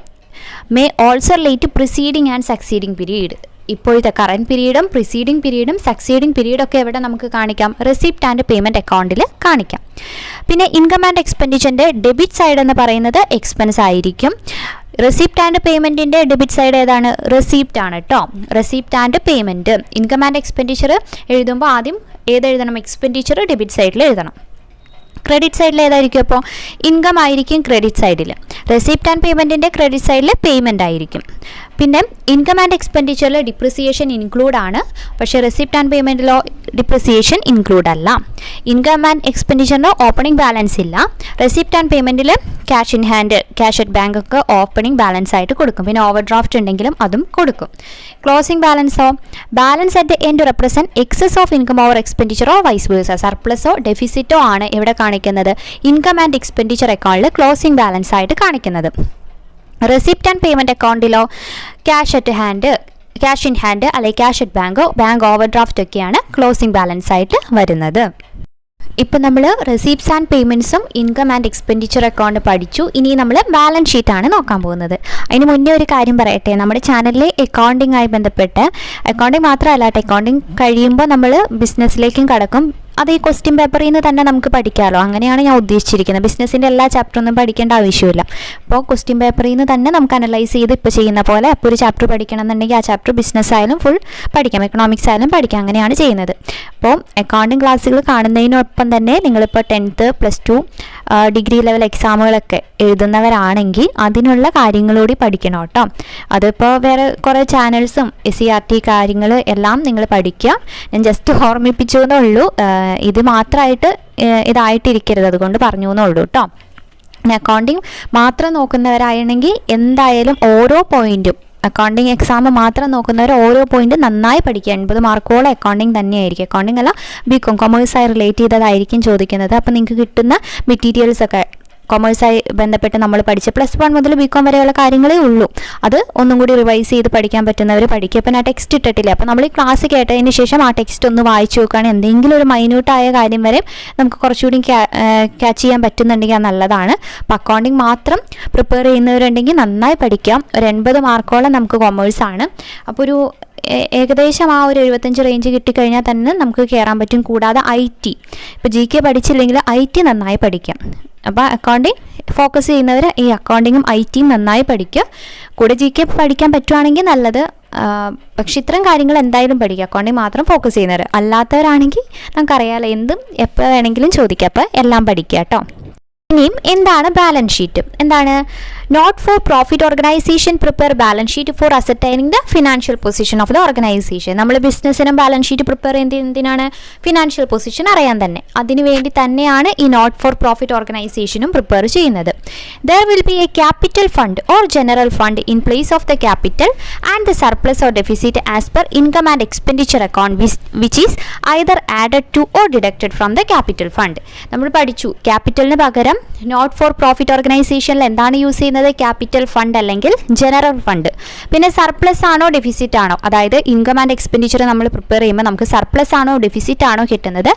may also relate preceding and succeeding period. ഇപ്പോഴത്തെ കറൻറ്റ് പീരീഡും പ്രിസീഡിങ് പീരീഡും സക്സീഡിങ് പീരീഡൊക്കെ എവിടെ നമുക്ക് കാണിക്കാം? റെസിപ്റ്റ് ആൻഡ് പേയ്മെൻറ്റ് അക്കൗണ്ടിൽ കാണിക്കാം. പിന്നെ ഇൻകം ആൻഡ് എക്സ്പെൻഡിച്ചറിൻ്റെ ഡെബിറ്റ് സൈഡ് എന്ന് പറയുന്നത് എക്സ്പെൻസ് ആയിരിക്കും. റെസിപ്റ്റ് ആൻഡ് പേയ്മെൻറ്റിൻ്റെ ഡെബിറ്റ് സൈഡ് ഏതാണ്? റെസിപ്റ്റ് ആണ് കേട്ടോ. Receipt and payment income and expenditure എഴുതുമ്പോൾ ആദ്യം ഏതെഴുതണം? എക്സ്പെൻഡിച്ചർ ഡെബിറ്റ് സൈഡിൽ എഴുതണം. ക്രെഡിറ്റ് സൈഡിൽ ഏതായിരിക്കും? അപ്പോൾ ഇൻകം ആയിരിക്കും ക്രെഡിറ്റ് സൈഡിൽ. റെസിപ്റ്റ് ആൻഡ് പേയ്മെൻറ്റിൻ്റെ ക്രെഡിറ്റ് സൈഡിൽ പേയ്മെൻ്റ് ആയിരിക്കും. പിന്നെ ഇൻകം ആൻഡ് എക്സ്പെൻഡിച്ചറിൽ ഡിപ്രിസിയേഷൻ ഇൻക്ലൂഡ് ആണ്, പക്ഷേ റെസിപ്റ്റ് ആൻഡ് പേയ്മെൻറ്റിലോ ഡിപ്രിസിയേഷൻ ഇൻക്ലൂഡ് അല്ല. ഇൻകം ആൻഡ് എക്സ്പെൻഡിച്ചറിന് ഓപ്പണിംഗ് ബാലൻസ് ഇല്ല. റെസിപ്റ്റ് ആൻഡ് പേയ്മെൻറ്റിൽ cash in hand, cash at bank ഒക്കെ ഓപ്പണിംഗ് ബാലൻസ് ആയിട്ട് കൊടുക്കും. പിന്നെ ഓവർ ഡ്രാഫ്റ്റ് ഉണ്ടെങ്കിലും അതും കൊടുക്കും. ക്ലോസിംഗ് ബാലൻസോ? Balance at the end represent excess of income over എക്സ്പെൻഡിച്ചറോ വൈസ് വേഴ്സ. സർപ്ലസോ ഡെഫിസിറ്റോ ആണ് എവിടെ കാണിക്കുന്നത്? ഇൻകം ആൻഡ് എക്സ്പെൻഡിച്ചർ അക്കൗണ്ടിൽ ക്ലോസിംഗ് ബാലൻസ് ആയിട്ട് കാണിക്കുന്നത്. റെസിപ്റ്റ് ആൻഡ് പേയ്മെൻറ്റ് അക്കൗണ്ടിലോ cash at hand, cash in hand അല്ലെങ്കിൽ ക്യാഷ് അറ്റ് ബാങ്കോ, ബാങ്ക് ഓവർ ഡ്രാഫ്റ്റ് ഒക്കെയാണ് ക്ലോസിംഗ് ബാലൻസ് ആയിട്ട് വരുന്നത്. ഇപ്പം നമ്മൾ റെസിപ്റ്റ്സ് ആൻഡ് പേയ്മെൻറ്റ്സും ഇൻകം ആൻഡ് എക്സ്പെൻഡിച്ചർ അക്കൗണ്ട് പഠിച്ചു. ഇനി നമ്മൾ ബാലൻസ് ഷീറ്റാണ് നോക്കാൻ പോകുന്നത്. അതിന് മുന്നേ ഒരു കാര്യം പറയട്ടെ, നമ്മുടെ ചാനലിലെ അക്കൗണ്ടിങ്ങായി ബന്ധപ്പെട്ട്, അക്കൗണ്ടിങ് മാത്രമല്ല കേട്ടോ, അക്കൗണ്ടിങ് കഴിയുമ്പോൾ നമ്മൾ ബിസിനസ്സിലേക്കും കടക്കും. അത് ഈ ക്വസ്റ്റ്യൻ പേപ്പറിൽ നിന്ന് തന്നെ നമുക്ക് പഠിക്കാമല്ലോ, അങ്ങനെയാണ് ഞാൻ ഉദ്ദേശിച്ചിരിക്കുന്നത്. ബിസിനസ്സിൻ്റെ എല്ലാ ചാപ്റ്ററൊന്നും പഠിക്കേണ്ട ആവശ്യമില്ല. അപ്പോൾ ക്വസ്റ്റ്യൻ പേപ്പറിൽ നിന്ന് തന്നെ നമുക്ക് അനലൈസ് ചെയ്ത് ഇപ്പോൾ ചെയ്യുന്ന പോലെ അപ്പോൾ ഒരു ചാപ്റ്റർ പഠിക്കണം എന്നുണ്ടെങ്കിൽ ആ ചാപ്റ്റർ ബിസിനസ് ആയാലും ഫുൾ പഠിക്കാം, എക്കണോമിക്സ് ആയാലും പഠിക്കാം, അങ്ങനെയാണ് ചെയ്യുന്നത്. അപ്പോൾ അക്കൗണ്ടിങ് ക്ലാസ്സുകൾ കാണുന്നതിനൊപ്പം തന്നെ നിങ്ങളിപ്പോൾ 10th, +2, ഡിഗ്രി ലെവൽ എക്സാമുകളൊക്കെ എഴുതുന്നവരാണെങ്കിൽ അതിനുള്ള കാര്യങ്ങളൂടി പഠിക്കണം കേട്ടോ. അതിപ്പോൾ വേറെ കുറേ ചാനൽസും SCERT കാര്യങ്ങൾ എല്ലാം നിങ്ങൾ പഠിക്കുക. ഞാൻ ജസ്റ്റ് ഓർമ്മിപ്പിച്ചു എന്നുള്ളൂ, ഇത് മാത്രമായിട്ട് ഇതായിട്ടിരിക്കരുത്, അതുകൊണ്ട് പറഞ്ഞു എന്നുള്ളൂ കേട്ടോ. അക്കൗണ്ടിങ് മാത്രം നോക്കുന്നവരാണെങ്കിൽ എന്തായാലും ഓരോ പോയിന്റും, അക്കൗണ്ടിങ് എക്സാം മാത്രം നോക്കുന്നവർ ഓരോ പോയിന്റും നന്നായി പഠിക്കുക. 80 മാർക്കോളം അക്കൗണ്ടിങ് തന്നെയായിരിക്കും. അക്കൗണ്ടിങ് അല്ല, BCom കൊമേഴ്സായി റിലേറ്റ് ചെയ്തതായിരിക്കും ചോദിക്കുന്നത്. അപ്പോൾ നിങ്ങൾക്ക് കിട്ടുന്ന മെറ്റീരിയൽസൊക്കെ കൊമേഴ്സായി ബന്ധപ്പെട്ട് നമ്മൾ പഠിച്ച +1 മുതൽ BCom വരെയുള്ള കാര്യങ്ങളേ ഉള്ളൂ. അത് ഒന്നും കൂടി റിവൈസ് ചെയ്ത് പഠിക്കാൻ പറ്റുന്നവർ പഠിക്കുക. അപ്പം ഞാൻ ടെക്സ്റ്റ് ഇട്ടിട്ടില്ല, അപ്പോൾ നമ്മൾ ഈ ക്ലാസ് കേട്ടതിന് ശേഷം ആ ടെക്സ്റ്റ് ഒന്ന് വായിച്ചു നോക്കുകയാണെങ്കിൽ എന്തെങ്കിലും ഒരു മൈന്യൂട്ടായ കാര്യം വരെ നമുക്ക് കുറച്ചുകൂടി ക്യാച്ച് ചെയ്യാൻ പറ്റുന്നുണ്ടെങ്കിൽ അത് നല്ലതാണ്. അപ്പോൾ അക്കൗണ്ടിങ് മാത്രം പ്രിപ്പയർ ചെയ്യുന്നവരുണ്ടെങ്കിൽ നന്നായി പഠിക്കാം. ഒരു 80 മാർക്കോളം നമുക്ക് കൊമേഴ്സാണ്. അപ്പോൾ ഒരു ഏകദേശം ആ ഒരു 75 റേഞ്ച് കിട്ടിക്കഴിഞ്ഞാൽ തന്നെ നമുക്ക് കയറാൻ പറ്റും. കൂടാതെ IT, ഇപ്പോൾ GK പഠിച്ചില്ലെങ്കിൽ IT നന്നായി പഠിക്കാം. അപ്പോൾ അക്കൗണ്ടിങ് ഫോക്കസ് ചെയ്യുന്നവർ ഈ അക്കൗണ്ടിങ്ങും ITയും നന്നായി പഠിക്കുക. കൂടെ GK പഠിക്കാൻ പറ്റുവാണെങ്കിൽ നല്ലത്. പക്ഷെ ഇത്തരം കാര്യങ്ങൾ എന്തായാലും പഠിക്കുക. അക്കൗണ്ടിങ് മാത്രം ഫോക്കസ് ചെയ്യുന്നവർ. അല്ലാത്തവരാണെങ്കിൽ നമുക്കറിയാമല്ലോ, എന്തും എപ്പോൾ വേണമെങ്കിലും ചോദിക്കാം. അപ്പോൾ എല്ലാം പഠിക്കുക കേട്ടോ. ഇനിയും എന്താണ് ബാലൻസ് ഷീറ്റ്? എന്താണ്? Not for profit organisation prepare balance sheet for ascertaining the financial position of the organisation. നമ്മൾ ബിസിനസ്സിനും ബാലൻസ് ഷീറ്റ് പ്രിപ്പയർ ചെയ്യുന്നത് എന്തിനാണ്? ഫിനാൻഷ്യൽ പൊസിഷൻ അറിയാൻ തന്നെ. അതിനു വേണ്ടി തന്നെയാണ് ഈ നോട്ട് ഫോർ പ്രോഫിറ്റ് ഓർഗനൈസേഷനും പ്രിപ്പയർ ചെയ്യുന്നത്. There will be A capital fund or general fund in place of the capital and the surplus or deficit as per income and expenditure account which is either added two or deducted from the capital fund. നമ്മൾ പഠിച്ചു ക്യാപിറ്റലിന് പകരം not for profit ഓർഗനൈസേഷനിൽ എന്താണ് use ചെയ്യുന്നത്? Capital fund അല്ലെങ്കിൽ general fund. പിന്നെ surplus ആണോ deficit ആണോ, അതായത് ഇൻകം ആൻഡ് എക്സ്പെൻഡിച്ചർ നമ്മൾ പ്രിപ്പയർ ചെയ്യുമ്പോൾ നമുക്ക് സർപ്ലസ് ആണോ ഡെഫിസിറ്റ് ആണോ കിട്ടുന്നത്?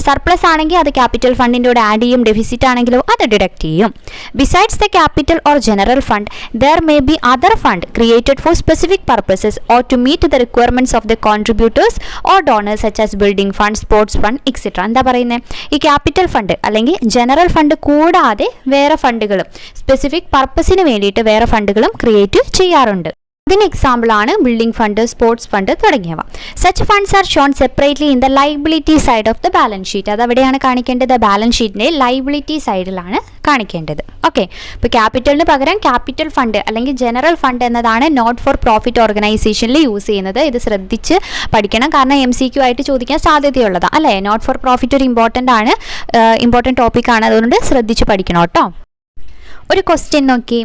സർപ്ലസ് ആണെങ്കിൽ അത് ക്യാപിറ്റൽ ഫണ്ടിൻ്റെ കൂടെ ആഡ് ചെയ്യും, ഡെഫിസിറ്റ് ആണെങ്കിലോ അത് ഡിഡക്റ്റ് ചെയ്യും. Besides the capital or general fund there may be other fund created for specific purposes or to meet the requirements of the contributors or donors such as building fund, sports fund etcetera. എന്താ പറയുന്നത്? ഈ capital fund അല്ലെങ്കിൽ general fund കൂടാതെ വേറെ ഫണ്ടുകളും specific പർപ്പസിന് വേണ്ടിയിട്ട് വേറെ ഫണ്ടുകളും create ചെയ്യാറുണ്ട്. ഇതിന് എക്സാമ്പിൾ ആണ് ബിൽഡിംഗ് ഫണ്ട്, സ്പോർട്സ് ഫണ്ട് തുടങ്ങിയവ. Such funds are shown separately in the liability side of the balance sheet. അത് എവിടെയാണ് കാണിക്കേണ്ടത്? ബാലൻസ് ഷീറ്റിൻ്റെ ലൈബിലിറ്റി സൈഡിലാണ് കാണിക്കേണ്ടത്. ഓക്കെ, ഇപ്പോൾ ക്യാപിറ്റലിന് പകരം ക്യാപിറ്റൽ ഫണ്ട് അല്ലെങ്കിൽ ജനറൽ ഫണ്ട് എന്നതാണ് നോട്ട് ഫോർ പ്രോഫിറ്റ് ഓർഗനൈസേഷനിൽ യൂസ് ചെയ്യുന്നത്. ഇത് ശ്രദ്ധിച്ച് പഠിക്കണം, കാരണം MCQ ആയിട്ട് ചോദിക്കാൻ സാധ്യതയുള്ളതാണ് അല്ലേ. നോട്ട് ഫോർ പ്രോഫിറ്റ് ഒരു ഇമ്പോർട്ടൻറ്റ് ടോപ്പിക്കാണ്, അതുകൊണ്ട് ശ്രദ്ധിച്ച് പഠിക്കണം കേട്ടോ. ഒരു ക്വസ്റ്റ്യൻ നോക്കി.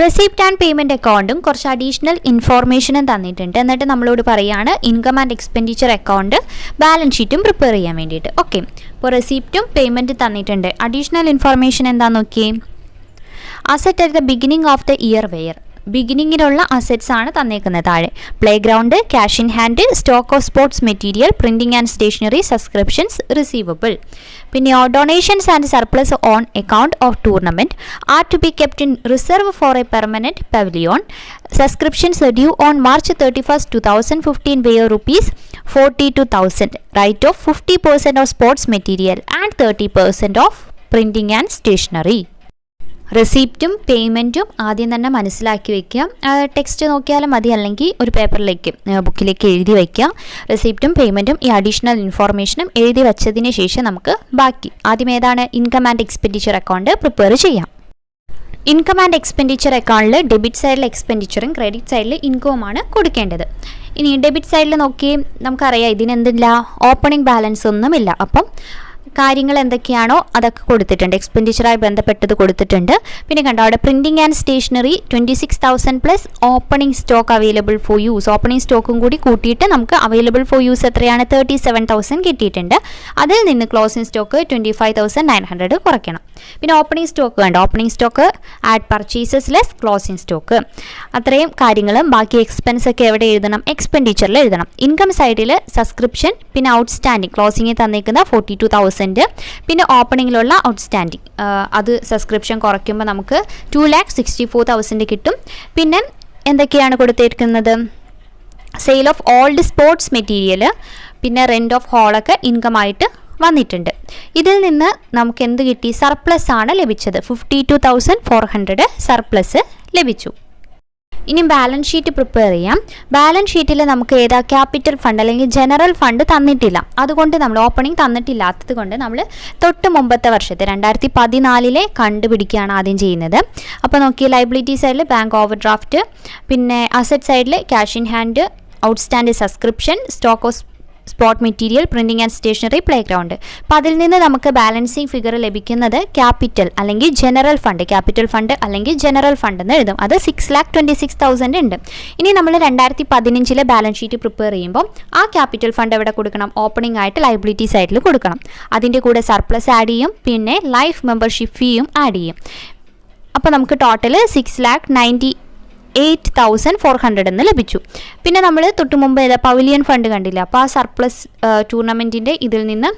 റെസിപ്റ്റ് ആൻഡ് പേയ്മെൻറ്റ് അക്കൗണ്ടും കുറച്ച് അഡീഷണൽ ഇൻഫോർമേഷനും തന്നിട്ടുണ്ട്. എന്നിട്ട് നമ്മളോട് പറയുകയാണ് income and expenditure account balance ഷീറ്റും പ്രിപ്പയർ ചെയ്യാൻ വേണ്ടിയിട്ട്. ഓക്കെ, ഇപ്പോൾ റെസിപ്റ്റും പേയ്മെൻറ്റും തന്നിട്ടുണ്ട്. അഡീഷണൽ ഇൻഫോർമേഷൻ എന്താ നോക്കി. Asset at the beginning of the year were, ബിഗിനിങ്ങിലുള്ള അസറ്റ്സ് ആണ് തന്നേക്കുന്നത് താഴെ. Playground, cash in hand, stock of sports material, printing and stationery, subscriptions, receivable. പിന്നെ donations and surplus on account of tournament are to be kept in reserve for a permanent pavilion. Subscriptions due on March 31, 2015 were ₹42,000. Write off 50% of sports material and 30% of printing and stationery. റെസിപ്റ്റും പേയ്മെൻറ്റും ആദ്യം തന്നെ മനസ്സിലാക്കി വയ്ക്കുക. Text നോക്കിയാലും മതി, അല്ലെങ്കിൽ ഒരു പേപ്പറിലേക്ക് ബുക്കിലേക്ക് എഴുതി വയ്ക്കുക. റെസിപ്റ്റും പേയ്മെൻറ്റും ഈ അഡീഷണൽ ഇൻഫോർമേഷനും എഴുതി വെച്ചതിന് ശേഷം നമുക്ക് ബാക്കി ആദ്യം ഏതാണ് income and expenditure account prepare ചെയ്യാം. ഇൻകം ആൻഡ് എക്സ്പെൻഡിച്ചർ അക്കൗണ്ടിൽ ഡെബിറ്റ് സൈഡിൽ എക്സ്പെൻഡിച്ചറും ക്രെഡിറ്റ് സൈഡിൽ ഇൻകവുമാണ് കൊടുക്കേണ്ടത്. ഇനി ഡെബിറ്റ് സൈഡിൽ നോക്കി നമുക്കറിയാം ഇതിനെന്തില്ല, ഓപ്പണിംഗ് ബാലൻസ് ഒന്നുമില്ല. അപ്പം കാര്യങ്ങൾ എന്തൊക്കെയാണോ അതൊക്കെ കൊടുത്തിട്ടുണ്ട്, എക്സ്പെൻഡിച്ചറായി ബന്ധപ്പെട്ടത് കൊടുത്തിട്ടുണ്ട്. പിന്നെ കണ്ടോ അവിടെ printing and stationery 26,000 plus opening stock available for use. Opening സ്റ്റോക്കും കൂടി കൂട്ടിയിട്ട് നമുക്ക് അവൈലബിൾ ഫോർ യൂസ് എത്രയാണ്? 37,000 കിട്ടിയിട്ടുണ്ട്. അതിൽ നിന്ന് ക്ലോസിംഗ് സ്റ്റോക്ക് 25,900 കുറയ്ക്കണം. പിന്നെ ഓപ്പണിംഗ് സ്റ്റോക്ക് വേണ്ട, opening stock add purchases less closing stock. അത്രയും കാര്യങ്ങളും ബാക്കി എക്സ്പെൻസ് ഒക്കെ എവിടെ എഴുതണം? എക്സ്പെൻഡിച്ചറിൽ എഴുതണം. ഇൻകം സൈഡിൽ സബ്സ്ക്രിപ്ഷൻ, പിന്നെ ഔട്ട്സ്റ്റാൻഡിങ് ക്ലോസിംഗിൽ തന്നേക്കുന്ന 42,000, പിന്നെ ഓപ്പണിങ്ങിലുള്ള ഔട്ട്സ്റ്റാൻഡിങ് അത് സബ്സ്ക്രിപ്ഷൻ കുറയ്ക്കുമ്പോൾ നമുക്ക് 2,64,000 കിട്ടും. പിന്നെ എന്തൊക്കെയാണ് കൊടുത്തിരിക്കുന്നത്? Sale of old sports material, പിന്നെ റെൻ്റ് ഓഫ് ഹോളൊക്കെ ഇൻകമായിട്ട് വന്നിട്ടുണ്ട്. ഇതിൽ നിന്ന് നമുക്ക് എന്ത് കിട്ടി? സർപ്ലസ് ആണ് ലഭിച്ചത്. 52,400 സർപ്ലസ് ലഭിച്ചു. ഇനി ബാലൻസ് ഷീറ്റ് പ്രിപ്പയർ ചെയ്യാം. ബാലൻസ് ഷീറ്റിൽ നമുക്ക് ഏതാ ക്യാപിറ്റൽ ഫണ്ട് അല്ലെങ്കിൽ ജനറൽ ഫണ്ട് തന്നിട്ടില്ല. അതുകൊണ്ട് നമ്മൾ ഓപ്പണിംഗ് തന്നിട്ടില്ലാത്തത് കൊണ്ട് നമ്മൾ തൊട്ട് മുമ്പത്തെ വർഷത്തെ 2014 കണ്ടുപിടിക്കുകയാണ് ആദ്യം ചെയ്യുന്നത്. അപ്പോൾ നോക്കി ലൈബിലിറ്റി സൈഡിൽ ബാങ്ക് ഓവർ ഡ്രാഫ്റ്റ്, പിന്നെ അസറ്റ് സൈഡിൽ cash in hand, outstanding subscription, stock of sport material, printing and stationery, playground. അപ്പോൾ അതിൽ നിന്ന് നമുക്ക് ബാലൻസിങ് ഫിഗർ ലഭിക്കുന്നത് ക്യാപിറ്റൽ അല്ലെങ്കിൽ ജനറൽ ഫണ്ട്, ക്യാപിറ്റൽ ഫണ്ട് അല്ലെങ്കിൽ ജനറൽ ഫണ്ട് എന്ന് എഴുതും. അത് 6,26,000 ഉണ്ട്. ഇനി നമ്മൾ 2015 ബാലൻസ് ഷീറ്റ് പ്രിപ്പയർ ചെയ്യുമ്പോൾ ആ ക്യാപിറ്റൽ ഫണ്ട് എവിടെ കൊടുക്കണം? ഓപ്പണിംഗ് ആയിട്ട് ലൈബിലിറ്റി സൈഡിൽ കൊടുക്കണം. അതിൻ്റെ കൂടെ സർപ്ലസ് ആഡ് ചെയ്യും, പിന്നെ ലൈഫ് മെമ്പർഷിപ്പ് ഫീയും ആഡ് ചെയ്യും. അപ്പോൾ നമുക്ക് ടോട്ടൽ 6,98,400 എന്ന് ലഭിച്ചു. പിന്നെ നമ്മൾ തൊട്ട് മുമ്പ് പവലിയൻ ഫണ്ട് കണ്ടില്ല, അപ്പോൾ ആ സർപ്ലസ് ടൂർണമെൻറ്റിൻ്റെ ഇതിൽ നിന്ന്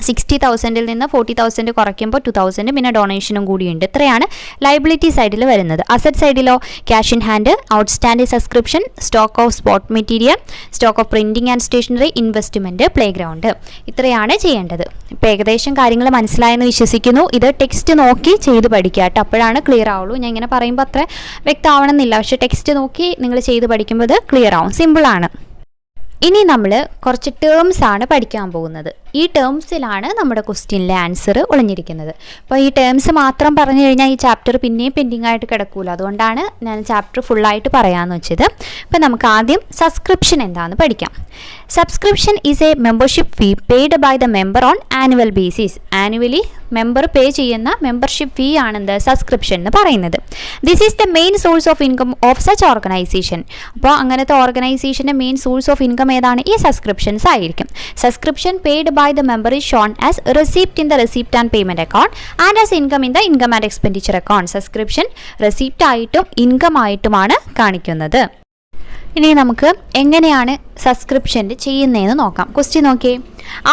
60,000 നിന്ന് 40,000 കുറയ്ക്കുമ്പോൾ 2,000, പിന്നെ ഡൊണേഷനും കൂടിയുണ്ട്. ഇത്രയാണ് ലൈബിലിറ്റി സൈഡിൽ വരുന്നത്. അസറ്റ് സൈഡിലോ cash in hand, outstanding subscription, stock of sport material, stock of printing and stationery, investment, playground. ഇത്രയാണ് ചെയ്യേണ്ടത്. ഇപ്പോൾ ഏകദേശം കാര്യങ്ങൾ മനസ്സിലായെന്ന് വിശ്വസിക്കുന്നു. ഇത് ടെക്സ്റ്റ് നോക്കി ചെയ്ത് പഠിക്കുക കേട്ടോ, അപ്പോഴാണ് ക്ലിയർ ആവുള്ളൂ. ഞാൻ ഇങ്ങനെ പറയുമ്പോൾ അത്ര വ്യക്തമാവണമെന്നില്ല, പക്ഷേ ടെക്സ്റ്റ് നോക്കി നിങ്ങൾ ചെയ്ത് പഠിക്കുമ്പോൾ ഇത് ക്ലിയർ ആവും, സിമ്പിളാണ്. ഇനി നമ്മൾ കുറച്ച് ടേംസ് ആണ് പഠിക്കാൻ പോകുന്നത്. ഈ ടേംസിലാണ് നമ്മുടെ ക്വസ്റ്റ്യനിലെ ആൻസർ ഒളിഞ്ഞിരിക്കുന്നത്. അപ്പോൾ ഈ ടേംസ് മാത്രം പറഞ്ഞു കഴിഞ്ഞാൽ ഈ ചാപ്റ്റർ പിന്നെയും പെൻഡിങ് ആയിട്ട് കിടക്കൂല. അതുകൊണ്ടാണ് ഞാൻ ചാപ്റ്റർ ഫുള്ളായിട്ട് പറയാമെന്ന് വെച്ചത്. അപ്പോൾ നമുക്ക് ആദ്യം സബ്സ്ക്രിപ്ഷൻ എന്താണെന്ന് പഠിക്കാം. Subscription is a membership fee paid by the member on annual basis. Annually member pay ചെയ്യുന്ന മെമ്പർഷിപ്പ് ഫീ ആണെന്ത് സബ്സ്ക്രിപ്ഷൻ എന്ന് പറയുന്നത്. This is the main source of income of such organisation. അപ്പോൾ അങ്ങനത്തെ ഓർഗനൈസേഷൻ്റെ മെയിൻ സോഴ്സ് ഓഫ് ഇൻകം ഏതാണ്? ഈ subscriptions ആയിരിക്കും. Subscription paid by the member is shown as receipt in the receipt and payment account and as income in the income and expenditure account. Subscription receipt ആയിട്ടും income ആയിട്ടുമാണ് കാണിക്കുന്നത്. ഇനി നമുക്ക് എങ്ങനെയാണ് subscription ചെയ്യുന്നതെന്ന് നോക്കാം. ക്വസ്റ്റ്യൻ നോക്കിയേ.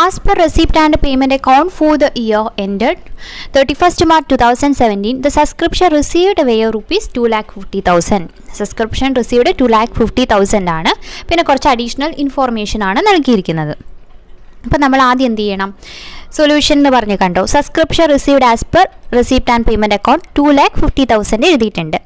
As per receipt and payment account for the year ended 31st March 2017 the subscription received were rupees 2,50,000. Subscription received 2,50,000 ആണ്. പിന്നെ കുറച്ച് അഡീഷണൽ ഇൻഫോർമേഷൻ ആണ് നൽകിയിരിക്കുന്നത്. അപ്പോൾ നമ്മൾ ആദ്യം എന്ത് ചെയ്യണം? സൊല്യൂഷൻ എന്ന് പറഞ്ഞ് കണ്ടോ. Subscription received as per receipt and payment account 2,50,000 എഴുതിയിട്ടുണ്ട്.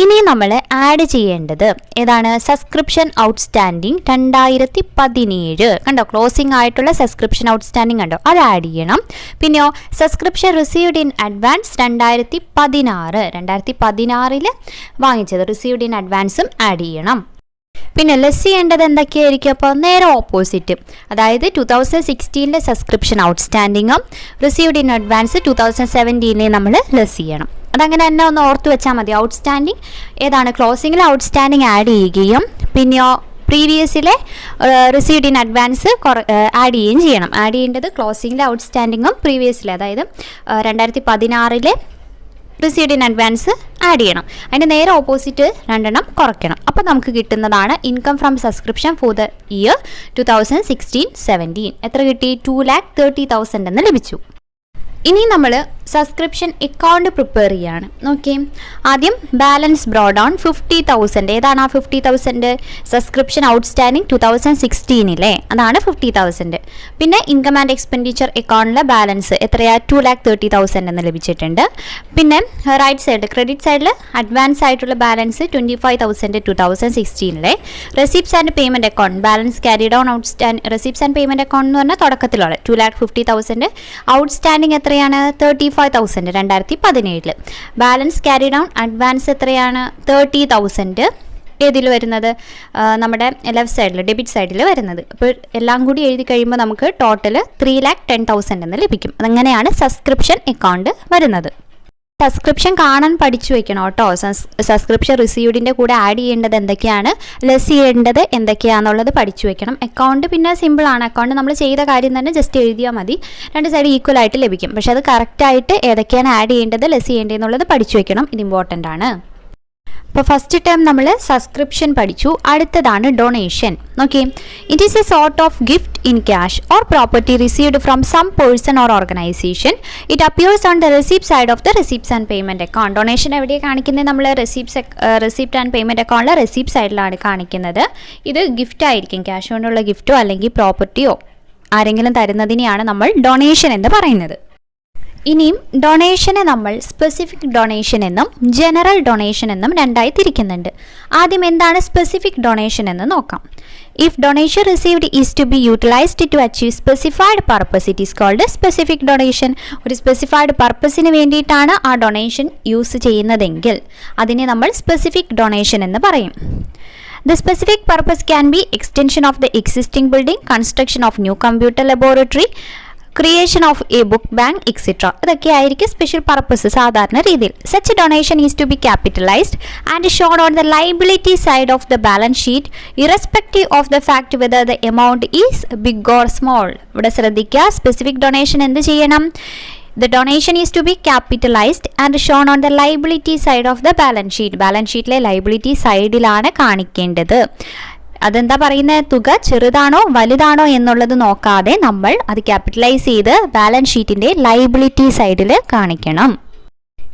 ഇനി നമ്മൾ ആഡ് ചെയ്യേണ്ടത് ഏതാണ്? സബ്സ്ക്രിപ്ഷൻ ഔട്ട്സ്റ്റാൻഡിങ് 2017 കണ്ടോ. ക്ലോസിംഗ് ആയിട്ടുള്ള സബ്സ്ക്രിപ്ഷൻ ഔട്ട്സ്റ്റാൻഡിങ് കണ്ടോ, അത് ആഡ് ചെയ്യണം. പിന്നെയോ സബ്സ്ക്രിപ്ഷൻ റിസീവ്ഡ് ഇൻ അഡ്വാൻസ് 2016 വാങ്ങിച്ചത് റിസീവ്ഡ് ഇൻ അഡ്വാൻസും ആഡ് ചെയ്യണം. പിന്നെ ലെസ് ചെയ്യേണ്ടത് എന്തൊക്കെയായിരിക്കും? അപ്പോൾ നേരെ ഓപ്പോസിറ്റ്, അതായത് 2016 സബ്സ്ക്രിപ്ഷൻ ഔട്ട്സ്റ്റാൻഡിങ്ങും റിസീവ്ഡ് ഇൻ അഡ്വാൻസ് 2017 നമ്മൾ ലെസ് ചെയ്യണം. അതങ്ങനെ തന്നെ ഒന്ന് ഓർത്ത് വെച്ചാൽ മതി. ഔട്ട്സ്റ്റാൻഡിങ് ഏതാണ്? ക്ലോസിങ്ങിൽ ഔട്ട്സ്റ്റാൻഡിങ് ആഡ് ചെയ്യുകയും പിന്നെയോ പ്രീവിയസിലെ റിസീവ്ഡ് ഇൻ അഡ്വാൻസ് ആഡ് ചെയ്യുകയും ചെയ്യണം. ആഡ് ചെയ്യേണ്ടത് ക്ലോസിങ്ങിലെ ഔട്ട്സ്റ്റാൻഡിങ്ങും പ്രീവിയസിലെ, അതായത് 2016 റിസീവ്ഡ് ഇൻ അഡ്വാൻസ് ആഡ് ചെയ്യണം. അതിൻ്റെ നേരെ ഓപ്പോസിറ്റ് രണ്ടെണ്ണം കുറയ്ക്കണം. അപ്പോൾ നമുക്ക് കിട്ടുന്നതാണ് income from subscription four the year 2016-17. എത്ര കിട്ടി? 2,30,000 എന്ന് ലഭിച്ചു. ഇനി നമ്മൾ സബ്സ്ക്രിപ്ഷൻ അക്കൗണ്ട് പ്രിപ്പയർ ചെയ്യാണ്. നോക്കി, ആദ്യം ബാലൻസ് ബ്രോഡ് ഓൺ 50,000. ഏതാണ് ആ 50,000? സബ്സ്ക്രിപ്ഷൻ ഔട്ട്സ്റ്റാൻഡിങ് 2016 അതാണ് 50,000. പിന്നെ ഇൻകം ആൻഡ് എക്സ്പെൻഡിച്ചർ അക്കൗണ്ടിലെ ബാലൻസ് എത്രയാ? 2,30,000 എന്ന് ലഭിച്ചിട്ടുണ്ട്. പിന്നെ റൈറ്റ് സൈഡ് ക്രെഡിറ്റ് സൈഡിൽ അഡ്വാൻസ് ആയിട്ടുള്ള balance 25,000 2016. Receipts and payment account balance carry down receipts and payment account എന്ന് പറഞ്ഞാൽ തുടക്കത്തിലുള്ള 2,50,000. ഔട്ട്സ്റ്റാൻഡിങ് എത്രയാണ്? 35,000 2017. ബാലൻസ് ക്യാരി ഡൗൺ അഡ്വാൻസ് എത്രയാണ്? 30,000 ഏതിൽ വരുന്നത്? നമ്മുടെ ലെഫ്റ്റ് സൈഡിൽ ഡെബിറ്റ് സൈഡിൽ വരുന്നത്. അപ്പോൾ എല്ലാം കൂടി എഴുതി കഴിയുമ്പോൾ നമുക്ക് ടോട്ടൽ 3,10,000 എന്ന് ലഭിക്കും. അതങ്ങനെയാണ് സബ്സ്ക്രിപ്ഷൻ അക്കൗണ്ട് വരുന്നത്. സബ്സ്ക്രിപ്ഷൻ കാണാൻ പഠിച്ചു വെക്കണം കേട്ടോ. സബ്സ്ക്രിപ്ഷൻ റിസീവ്ഡിൻ്റെ കൂടെ ആഡ് ചെയ്യേണ്ടത് എന്തൊക്കെയാണ്, ലെസ് ചെയ്യേണ്ടത് എന്തൊക്കെയാണെന്നുള്ളത് പഠിച്ചു വെക്കണം. അക്കൗണ്ട് പിന്നെ സിമ്പിളാണ്. അക്കൗണ്ട് നമ്മൾ ചെയ്ത കാര്യം തന്നെ ജസ്റ്റ് എഴുതിയാൽ മതി. രണ്ട് സൈഡ് ഈക്വൽ ആയിട്ട് ലഭിക്കും. പക്ഷേ അത് കറക്റ്റായിട്ട് ഏതൊക്കെയാണ് ആഡ് ചെയ്യേണ്ടത് ലെസ് ചെയ്യേണ്ടതെന്നുള്ളത് പഠിച്ചു വെക്കണം. ഇത് ഇമ്പോർട്ടൻ്റ് ആണ്. അപ്പോൾ ഫസ്റ്റ് ടൈം നമ്മൾ സബ്സ്ക്രിപ്ഷൻ പഠിച്ചു. അടുത്തതാണ് donation. Okay, it is a sort of gift in cash or property received from some person or organisation. It appears on the receipt side of the receipts and payment account. Donation എവിടെയാണ് കാണിക്കുന്നത്? നമ്മൾ receipt and payment അക്കൗണ്ടിലെ receipt സൈഡിലാണ് കാണിക്കുന്നത്. ഇത് gift ആയിരിക്കും, cash കൊണ്ടുള്ള ഗിഫ്റ്റോ അല്ലെങ്കിൽ പ്രോപ്പർട്ടിയോ ആരെങ്കിലും തരുന്നതിനെയാണ് നമ്മൾ ഡൊണേഷൻ എന്ന് പറയുന്നത്. ഇനിയും ഡൊണേഷനെ നമ്മൾ സ്പെസിഫിക് ഡൊണേഷൻ എന്നും ജനറൽ ഡൊണേഷൻ എന്നും രണ്ടായി തിരിക്കുന്നുണ്ട്. ആദ്യം എന്താണ് സ്പെസിഫിക് ഡൊണേഷൻ എന്ന് നോക്കാം. If donation received is to be utilised to achieve specified purpose it is called specific donation. ഒരു സ്പെസിഫൈഡ് പർപ്പസിന് വേണ്ടിയിട്ടാണ് ആ ഡൊണേഷൻ യൂസ് ചെയ്യുന്നതെങ്കിൽ അതിനെ നമ്മൾ സ്പെസിഫിക് ഡൊണേഷൻ എന്ന് പറയും. The specific purpose can be extension of the existing building, construction of new computer laboratory, creation of a book bank, etc. ഇതൊക്കെ ആയിരിക്കും സ്പെഷ്യൽ പർപ്പസ് സാധാരണ രീതിയിൽ. Such donation is to be capitalized and shown on the liability side of the balance sheet irrespective of the fact whether the amount is big or small. ഇവിടെ ശ്രദ്ധിക്കുക, specific donation എന്ത് ചെയ്യണം? The donation is to be capitalized and shown on the liability side of the balance sheet. Balance ഷീറ്റിലെ liability സൈഡിലാണ് കാണിക്കേണ്ടത്. അതെന്താ പറയുന്നത്? തുക ചെറുതാണോ വലുതാണോ എന്നുള്ളത് നോക്കാതെ നമ്മൾ അത് ക്യാപിറ്റലൈസ് ചെയ്ത് ബാലൻസ് ഷീറ്റിൻ്റെ ലൈബിലിറ്റി സൈഡിൽ കാണിക്കണം.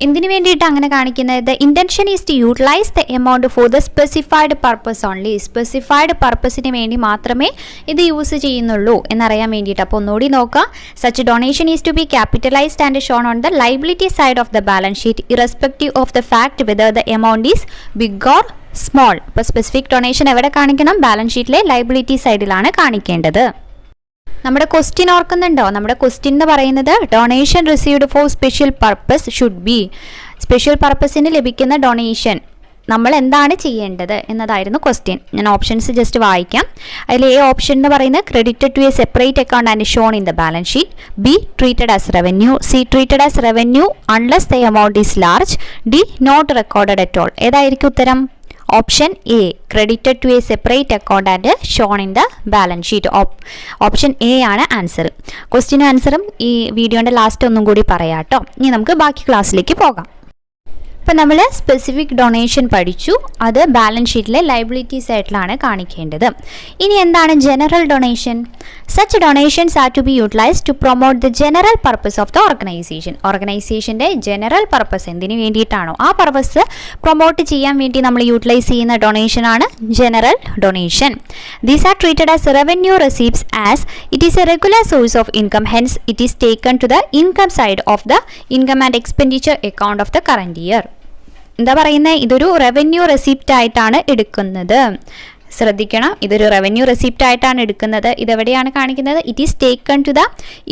എന്തിനു വേണ്ടിയിട്ട് അങ്ങനെ കാണിക്കുന്നത്? The intention is to utilise the amount for the specified purpose only. Specified പർപ്പസിന് വേണ്ടി മാത്രമേ ഇത് യൂസ് ചെയ്യുന്നുള്ളൂ എന്നറിയാൻ വേണ്ടിയിട്ട്. അപ്പോൾ ഒന്നുകൂടി നോക്കാം. Such donation is to be capitalised and shown on the liability side of the balance sheet irrespective of the fact whether the amount is big or small. ഇപ്പോൾ സ്പെസിഫിക് ഡൊണേഷൻ എവിടെ കാണിക്കണം? ബാലൻസ് ഷീറ്റിലെ ലൈബിലിറ്റി സൈഡിലാണ് കാണിക്കേണ്ടത്. നമ്മുടെ question ഓർക്കുന്നുണ്ടോ? നമ്മുടെ question എന്ന് പറയുന്നത് donation received for special purpose should be. Special പർപ്പസിന് ലഭിക്കുന്ന ഡൊണേഷൻ നമ്മൾ എന്താണ് ചെയ്യേണ്ടത് എന്നതായിരുന്നു ക്വസ്റ്റ്യൻ. ഞാൻ ഓപ്ഷൻസ് ജസ്റ്റ് വായിക്കാം. അതിൽ എ ഓപ്ഷൻ എന്ന് പറയുന്നത് credited to a separate account and shown in the balance sheet. B treated as revenue. C treated as revenue unless the amount is large. D not recorded at all. ഏതായിരിക്കും ഉത്തരം? Option A, credited to a separate account and shown in the balance sheet. Option A ആണ് answer. ക്വസ്റ്റ്യനും ആൻസറും ഈ വീഡിയോൻ്റെ last ഒന്നും കൂടി പറയാം കേട്ടോ. ഇനി നമുക്ക് ബാക്കി ക്ലാസ്സിലേക്ക് പോകാം. ഇപ്പം നമ്മൾ സ്പെസിഫിക് ഡൊണേഷൻ പഠിച്ചു. അത് ബാലൻസ് ഷീറ്റിലെ ലയബിലിറ്റി സൈഡിലാണ് കാണിക്കേണ്ടത്. ഇനി എന്താണ് general donation? Such donations are to be utilised to promote the general purpose of the organisation. ഓർഗനൈസേഷൻ്റെ ജനറൽ പർപ്പസ് എന്തിനു വേണ്ടിയിട്ടാണോ ആ പർപ്പസ് പ്രൊമോട്ട് ചെയ്യാൻ വേണ്ടി നമ്മൾ യൂട്ടിലൈസ് ചെയ്യുന്ന ഡൊണേഷനാണ് general donation. These are treated as revenue receipts as it is a regular source of income. Hence it is taken to the income side of the income and expenditure account of the current year. എന്താ പറയുന്നത്? ഇതൊരു revenue receipt ആയിട്ടാണ് എടുക്കുന്നത്. ശ്രദ്ധിക്കണം, ഇതൊരു revenue receipt ആയിട്ടാണ് എടുക്കുന്നത്. ഇതെവിടെയാണ് കാണിക്കുന്നത്? It is taken to the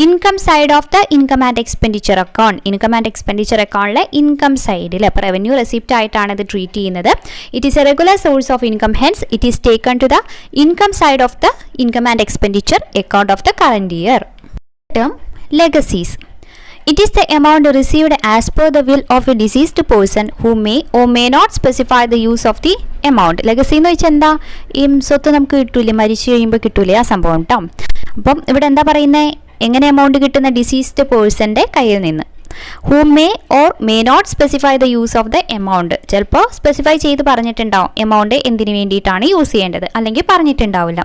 income side of the income and expenditure account. Income and expenditure അക്കൗണ്ടിലെ ഇൻകം സൈഡിൽ അപ്പോൾ റവന്യൂ റെസിപ്റ്റ് ആയിട്ടാണ് ഇത് ട്രീറ്റ് ചെയ്യുന്നത്. It is a regular source of income. Hence it is taken to the income side of the income and expenditure account of the current year. Term legacies. It is the amount received as per the will of a deceased person who may or may not specify the use of the amount. Legacy എന്ന് വെച്ചാൽ എന്താ? ഈ സ്വത്ത് നമുക്ക് കിട്ടൂലേ, മരിച്ചു കഴിയുമ്പോൾ കിട്ടൂലേ, ആ സംഭവം കേട്ടോ. അപ്പം ഇവിടെ എന്താ പറയുന്നത്? എങ്ങനെ എമൗണ്ട് കിട്ടുന്ന? ഡിസീസ്ഡ് പേഴ്സൻ്റെ കയ്യിൽ നിന്ന്. Who may or may not specify the use of the amount. ചിലപ്പോൾ സ്പെസിഫൈ ചെയ്ത് പറഞ്ഞിട്ടുണ്ടാവും എമൗണ്ട് എന്തിനു വേണ്ടിയിട്ടാണ് യൂസ് ചെയ്യേണ്ടത്, അല്ലെങ്കിൽ പറഞ്ഞിട്ടുണ്ടാവില്ല.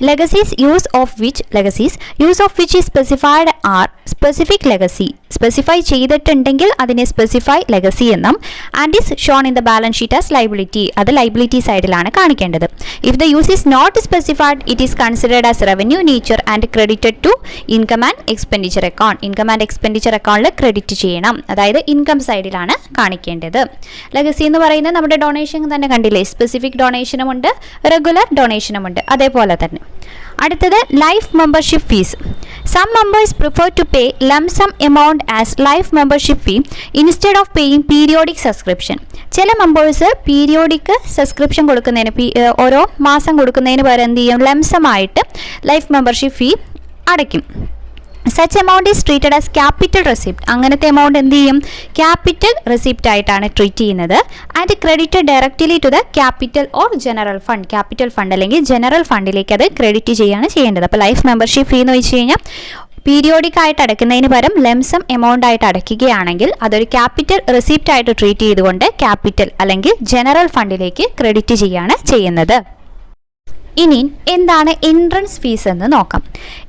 Legacies use of which is specified are specific legacy. Specify ചെയ്തിട്ടുണ്ടെങ്കിൽ അതിനെ സ്പെസിഫൈ ലെഗസി എന്നും. And is shown in the balance sheet as liability. അത് ലൈബിലിറ്റി സൈഡിലാണ് കാണിക്കേണ്ടത്. If the use is not specified it is considered as revenue nature and credited to income and expenditure account. Income and expenditure അക്കൗണ്ടിൽ credit ചെയ്യണം. അതായത് income സൈഡിലാണ് കാണിക്കേണ്ടത്. Legacy എന്ന് പറയുന്നത് നമ്മുടെ ഡൊണേഷൻ തന്നെ കണ്ടില്ലേ, സ്പെസിഫിക് ഡൊണേഷനും ഉണ്ട്, റെഗുലർ ഡൊണേഷനും ഉണ്ട്. അതേപോലെ തന്നെ അടുത്തത് life membership fees. Some members prefer to pay lump sum amount as life membership fee instead of paying periodic subscription. ചില മെമ്പേഴ്സ് പീരിയോഡിക് സബ്സ്ക്രിപ്ഷൻ കൊടുക്കുന്നതിന്, ഓരോ മാസം കൊടുക്കുന്നതിന് പകരം എന്ത് ചെയ്യും? ലംസമായിട്ട് ലൈഫ് മെമ്പർഷിപ്പ് ഫീ അടയ്ക്കും. Such amount is treated as capital receipt. അങ്ങനത്തെ എമൗണ്ട് എന്ത് ചെയ്യും? ക്യാപിറ്റൽ റെസിപ്റ്റ് ആയിട്ടാണ് ട്രീറ്റ് ചെയ്യുന്നത്. And credited directly to the capital or general fund. Capital fund അല്ലെങ്കിൽ ജനറൽ ഫണ്ടിലേക്ക് അത് ക്രെഡിറ്റ് ചെയ്യുകയാണ് ചെയ്യേണ്ടത്. അപ്പോൾ ലൈഫ് മെമ്പർഷിപ്പ് ഫീ എന്ന് വെച്ച് കഴിഞ്ഞാൽ പീരിയോഡിക് ആയിട്ട് അടയ്ക്കുന്നതിന് പകരം ലംസം എമൗണ്ട് ആയിട്ട് അടയ്ക്കുകയാണെങ്കിൽ അതൊരു ക്യാപിറ്റൽ റെസിപ്റ്റ് ആയിട്ട് ട്രീറ്റ് ചെയ്തുകൊണ്ട് ക്യാപിറ്റൽ അല്ലെങ്കിൽ ജനറൽ ഫണ്ടിലേക്ക് ക്രെഡിറ്റ് ചെയ്യുകയാണ് ചെയ്യുന്നത്. ഇനി എന്താണ് എൻട്രൻസ് ഫീസ് എന്ന് നോക്കാം.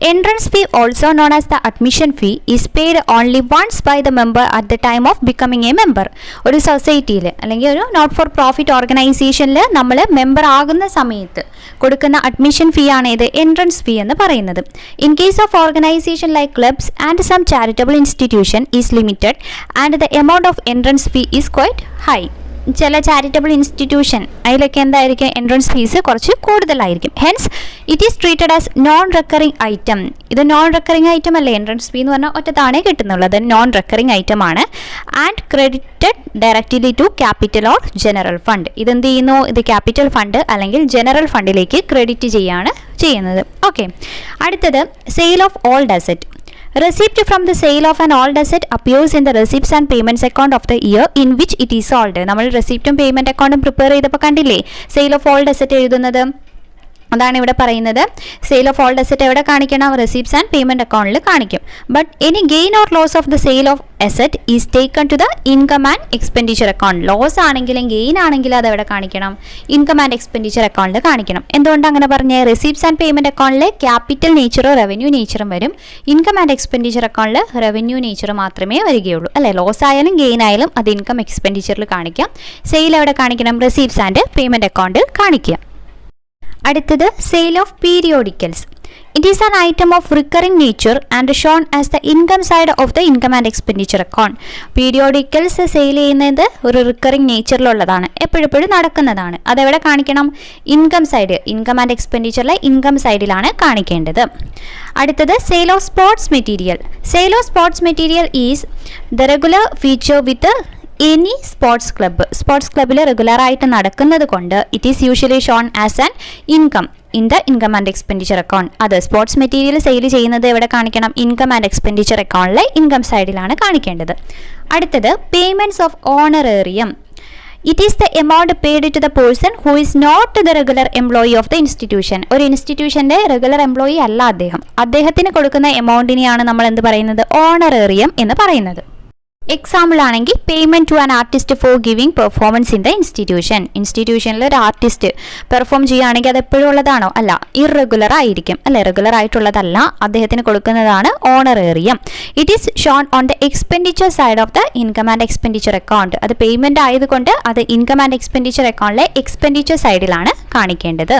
Entrance fee also known as the admission fee is paid only once by the member at the time of becoming a member. ഒരു സൊസൈറ്റിയിൽ അല്ലെങ്കിൽ ഒരു നോട്ട് ഫോർ പ്രോഫിറ്റ് ഓർഗനൈസേഷനിൽ നമ്മൾ മെമ്പർ ആകുന്ന സമയത്ത് കൊടുക്കുന്ന അഡ്മിഷൻ ഫീ ആണ് ഇത് എൻട്രൻസ് ഫീ എന്ന് പറയുന്നത്. In case of organisation like clubs and some charitable institution is limited and the amount of entrance fee is quite high. ചില ചാരിറ്റബിൾ ഇൻസ്റ്റിറ്റ്യൂഷൻ അതിലൊക്കെ എന്തായിരിക്കും? എൻട്രൻസ് ഫീസ് കുറച്ച് കൂടുതലായിരിക്കും. Hence it is treated as non recurring item. ഇത് non recurring item അല്ലേ? Entrance fee എന്ന് പറഞ്ഞാൽ ഒറ്റ താണേ കിട്ടുന്നുള്ളത്, നോൺ റെക്കറിംഗ് ഐറ്റം ആണ്. And credited directly to capital or general fund. ഇതെന്ത് ചെയ്യുന്നു? ഇത് ക്യാപിറ്റൽ ഫണ്ട് അല്ലെങ്കിൽ ജനറൽ ഫണ്ടിലേക്ക് ക്രെഡിറ്റ് ചെയ്യാണ് ചെയ്യുന്നത്. ഓക്കെ, അടുത്തത് sale of old asset. Receipt from the sale of an old asset appears in the receipts and payments account of the year in which it is sold. നമ്മൾ റെസിപ്റ്റും payment അക്കൗണ്ടും prepare ചെയ്തപ്പോൾ കണ്ടില്ലേ sale of old asset എഴുതുന്നത്? അതാണ് ഇവിടെ പറയുന്നത്. Sale of old asset എവിടെ കാണിക്കണം? റെസിപ്റ്റ്സ് ആൻഡ് പേയ്മെൻറ്റ് അക്കൗണ്ടിൽ കാണിക്കും. But any gain or loss of the sale of asset is taken to the income and expenditure account. Loss ആണെങ്കിലും ഗെയിൻ ആണെങ്കിലും അത് എവിടെ കാണിക്കണം? ഇൻകം ആൻഡ് എക്സ്പെൻഡിച്ചർ അക്കൗണ്ടിൽ കാണിക്കണം. എന്തുകൊണ്ട് അങ്ങനെ പറഞ്ഞേ? റെസിപ്റ്റ്സ് ആൻഡ് പേയ്മെൻറ്റ് അക്കൗണ്ടിൽ ക്യാപിറ്റൽ നേച്ചറോ റവന്യൂ നേച്ചറും വരും. ഇൻകം ആൻഡ് എക്സ്പെൻഡിച്ചർ അക്കൗണ്ടിൽ റവന്യൂ നേച്ചർ മാത്രമേ വരികയുള്ളൂ അല്ലേ? ലോസ് ആയാലും ഗെയിൻ ആയാലും അത് ഇൻകം എക്സ്പെൻഡിച്ചറിൽ കാണിക്കാം. സെയിൽ എവിടെ കാണിക്കണം? റെസിപ്റ്റ്സ് ആൻഡ് പേയ്മെൻറ്റ് അക്കൗണ്ടിൽ കാണിക്കുക. അടുത്തത് sale of periodicals. It is an item of recurring nature and shown as the income side of the income and expenditure account. Periodicals sale ചെയ്യുന്നത് ഒരു റിക്കറിംഗ് നേച്ചറിലുള്ളതാണ്, എപ്പോഴെപ്പോഴും നടക്കുന്നതാണ്. അതെവിടെ കാണിക്കണം? ഇൻകം സൈഡ്, ഇൻകം ആൻഡ് എക്സ്പെൻഡിച്ചറിലെ ഇൻകം സൈഡിലാണ് കാണിക്കേണ്ടത്. അടുത്തത് sale of sports material. Sale of sports material is the regular feature with any sports club. Sports ക്ലബ്ബിൽ റെഗുലറായിട്ട് നടക്കുന്നത് കൊണ്ട് it is usually shown as an income in the income and expenditure account. അത് sports material sale ചെയ്യുന്നത് എവിടെ കാണിക്കണം? Income and expenditure അക്കൗണ്ടിലെ income സൈഡിലാണ് കാണിക്കേണ്ടത്. അടുത്തത് payments of honorarium. It is the amount paid to the person who is not the regular employee of the institution. ഒരു ഇൻസ്റ്റിറ്റ്യൂഷൻ്റെ റെഗുലർ എംപ്ലോയി അല്ല അദ്ദേഹത്തിന് കൊടുക്കുന്ന എമൗണ്ടിനെയാണ് നമ്മൾ എന്ത് പറയുന്നത്? ഓണറേറിയം എന്ന് പറയുന്നത്. എക്സാമ്പിൾ ആണെങ്കിൽ payment to an artist for giving performance in the institution. ഇൻസ്റ്റിറ്റ്യൂഷനിൽ ഒരു ആർട്ടിസ്റ്റ് പെർഫോം ചെയ്യുകയാണെങ്കിൽ അത് എപ്പോഴും ഉള്ളതാണോ? അല്ല, ഇറഗുലർ ആയിരിക്കും അല്ലേ, റെഗുലർ ആയിട്ടുള്ളതല്ല, അദ്ദേഹത്തിന് കൊടുക്കുന്നതാണ് honorarium. It is shown on the expenditure side of the income and expenditure account. അത് പേയ്മെൻറ്റ് ആയതുകൊണ്ട് അത് ഇൻകം ആൻഡ് എക്സ്പെൻഡിച്ചർ അക്കൗണ്ടിലെ എക്സ്പെൻഡിച്ചർ സൈഡിലാണ് കാണിക്കേണ്ടത്.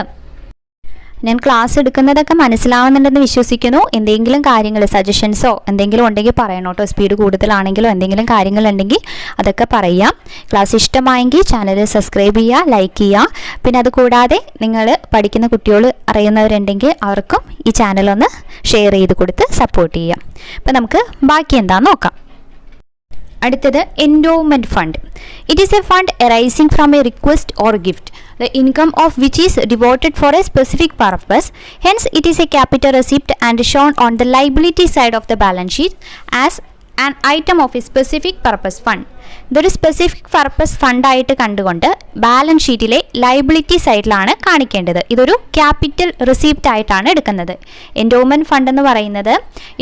ഞാൻ ക്ലാസ് എടുക്കുന്നതൊക്കെ മനസ്സിലാവുന്നുണ്ടെന്ന് വിശ്വസിക്കുന്നു. എന്തെങ്കിലും കാര്യങ്ങൾ സജഷൻസോ എന്തെങ്കിലും ഉണ്ടെങ്കിൽ പറയണം കേട്ടോ. സ്പീഡ് കൂടുതലാണെങ്കിലോ എന്തെങ്കിലും കാര്യങ്ങളുണ്ടെങ്കിൽ അതൊക്കെ പറയാം. ക്ലാസ് ഇഷ്ടമായെങ്കിൽ ചാനൽ സബ്സ്ക്രൈബ് ചെയ്യുക, ലൈക്ക് ചെയ്യുക. പിന്നെ അതുകൂടാതെ നിങ്ങൾ പഠിക്കുന്ന കുട്ടികൾ അറിയുന്നവരുണ്ടെങ്കിൽ അവർക്കും ഈ ചാനലൊന്ന് ഷെയർ ചെയ്ത് കൊടുത്ത് സപ്പോർട്ട് ചെയ്യാം. അപ്പോൾ നമുക്ക് ബാക്കി എന്താണെന്ന് നോക്കാം. അടുത്തത് endowment fund. It is a fund arising from a request or gift, the income of which is devoted for a specific purpose. Hence, it is a capital receipt and shown on the liability side of the balance sheet as an item of a specific purpose fund. ഇതൊരു specific purpose ഫണ്ടായിട്ട് കണ്ടുകൊണ്ട് balance ഷീറ്റിലെ liability സൈഡിലാണ് കാണിക്കേണ്ടത്. ഇതൊരു capital receipt ആയിട്ടാണ് എടുക്കുന്നത്. Endowment fund എന്ന് പറയുന്നത്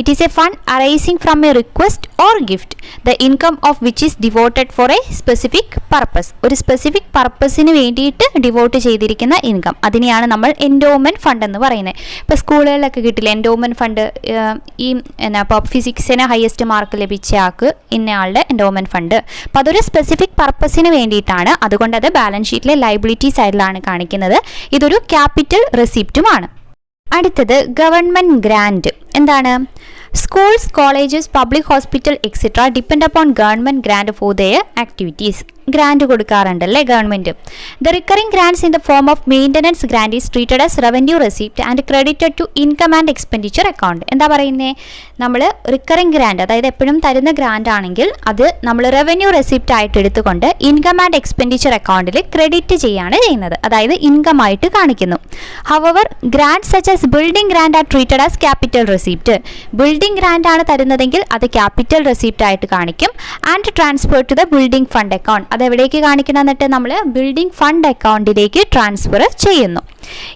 it is a fund arising from a request or gift the income of which is devoted for a specific purpose. ഒരു സ്പെസിഫിക് പർപ്പസിന് വേണ്ടിയിട്ട് ഡിവോട്ട് ചെയ്തിരിക്കുന്ന ഇൻകം, അതിനെയാണ് നമ്മൾ എൻഡോവ്മെൻറ്റ് ഫണ്ട് എന്ന് പറയുന്നത്. ഇപ്പോൾ സ്കൂളുകളിലൊക്കെ കിട്ടില്ല എൻഡോവ്മെൻറ്റ് ഫണ്ട്. ഈ ഇപ്പോൾ ഫിസിക്സിന് ഹയസ്റ്റ് മാർക്ക് ലഭിച്ച ആൾക്ക് ഇന്നയാളുടെ എൻഡോവ്മെൻറ്റ് ഫണ്ട്. അപ്പോൾ അതൊരു സ്പെസിഫിക് പർപ്പസിന് വേണ്ടിയിട്ടാണ്, അതുകൊണ്ട് അത് ബാലൻസ് ഷീറ്റിലെ ലൈബിലിറ്റി സൈഡിലാണ് കാണിക്കുന്നത്. ഇതൊരു ക്യാപിറ്റൽ റെസിപ്റ്റുമാണ്. അടുത്തത് ഗവൺമെൻറ് ഗ്രാൻറ്റ്. എന്താണ്? Schools, colleges, public hospital etcetera depend upon government grant for their activities. Grant കൊടുക്കാറുണ്ടല്ലേ government. The recurring grants in the form of maintenance grant is treated as revenue receipt and credited to income and expenditure account. എന്താ പറയുന്നത്? നമ്മൾ recurring grant, അതായത് എപ്പോഴും തരുന്ന grant ആണെങ്കിൽ അത് നമ്മൾ റവന്യൂ റെസിപ്റ്റ് ആയിട്ട് എടുത്തുകൊണ്ട് ഇൻകം ആൻഡ് എക്സ്പെൻഡിച്ചർ അക്കൗണ്ടിൽ ക്രെഡിറ്റ് ചെയ്യാണ് ചെയ്യുന്നത്, അതായത് ഇൻകം ആയിട്ട് കാണിക്കുന്നു. However grant such as building grant are treated as capital receipt. Building grant ആണ് തരുന്നതെങ്കിൽ അത് ക്യാപിറ്റൽ റെസിപ്റ്റ് ആയിട്ട് കാണിക്കും. And transfer to the building fund account. അതെവിടേക്ക് കാണിക്കണം? എന്നിട്ട് നമ്മൾ ബിൽഡിംഗ് ഫണ്ട് അക്കൗണ്ടിലേക്ക് ട്രാൻസ്ഫർ ചെയ്യുന്നു.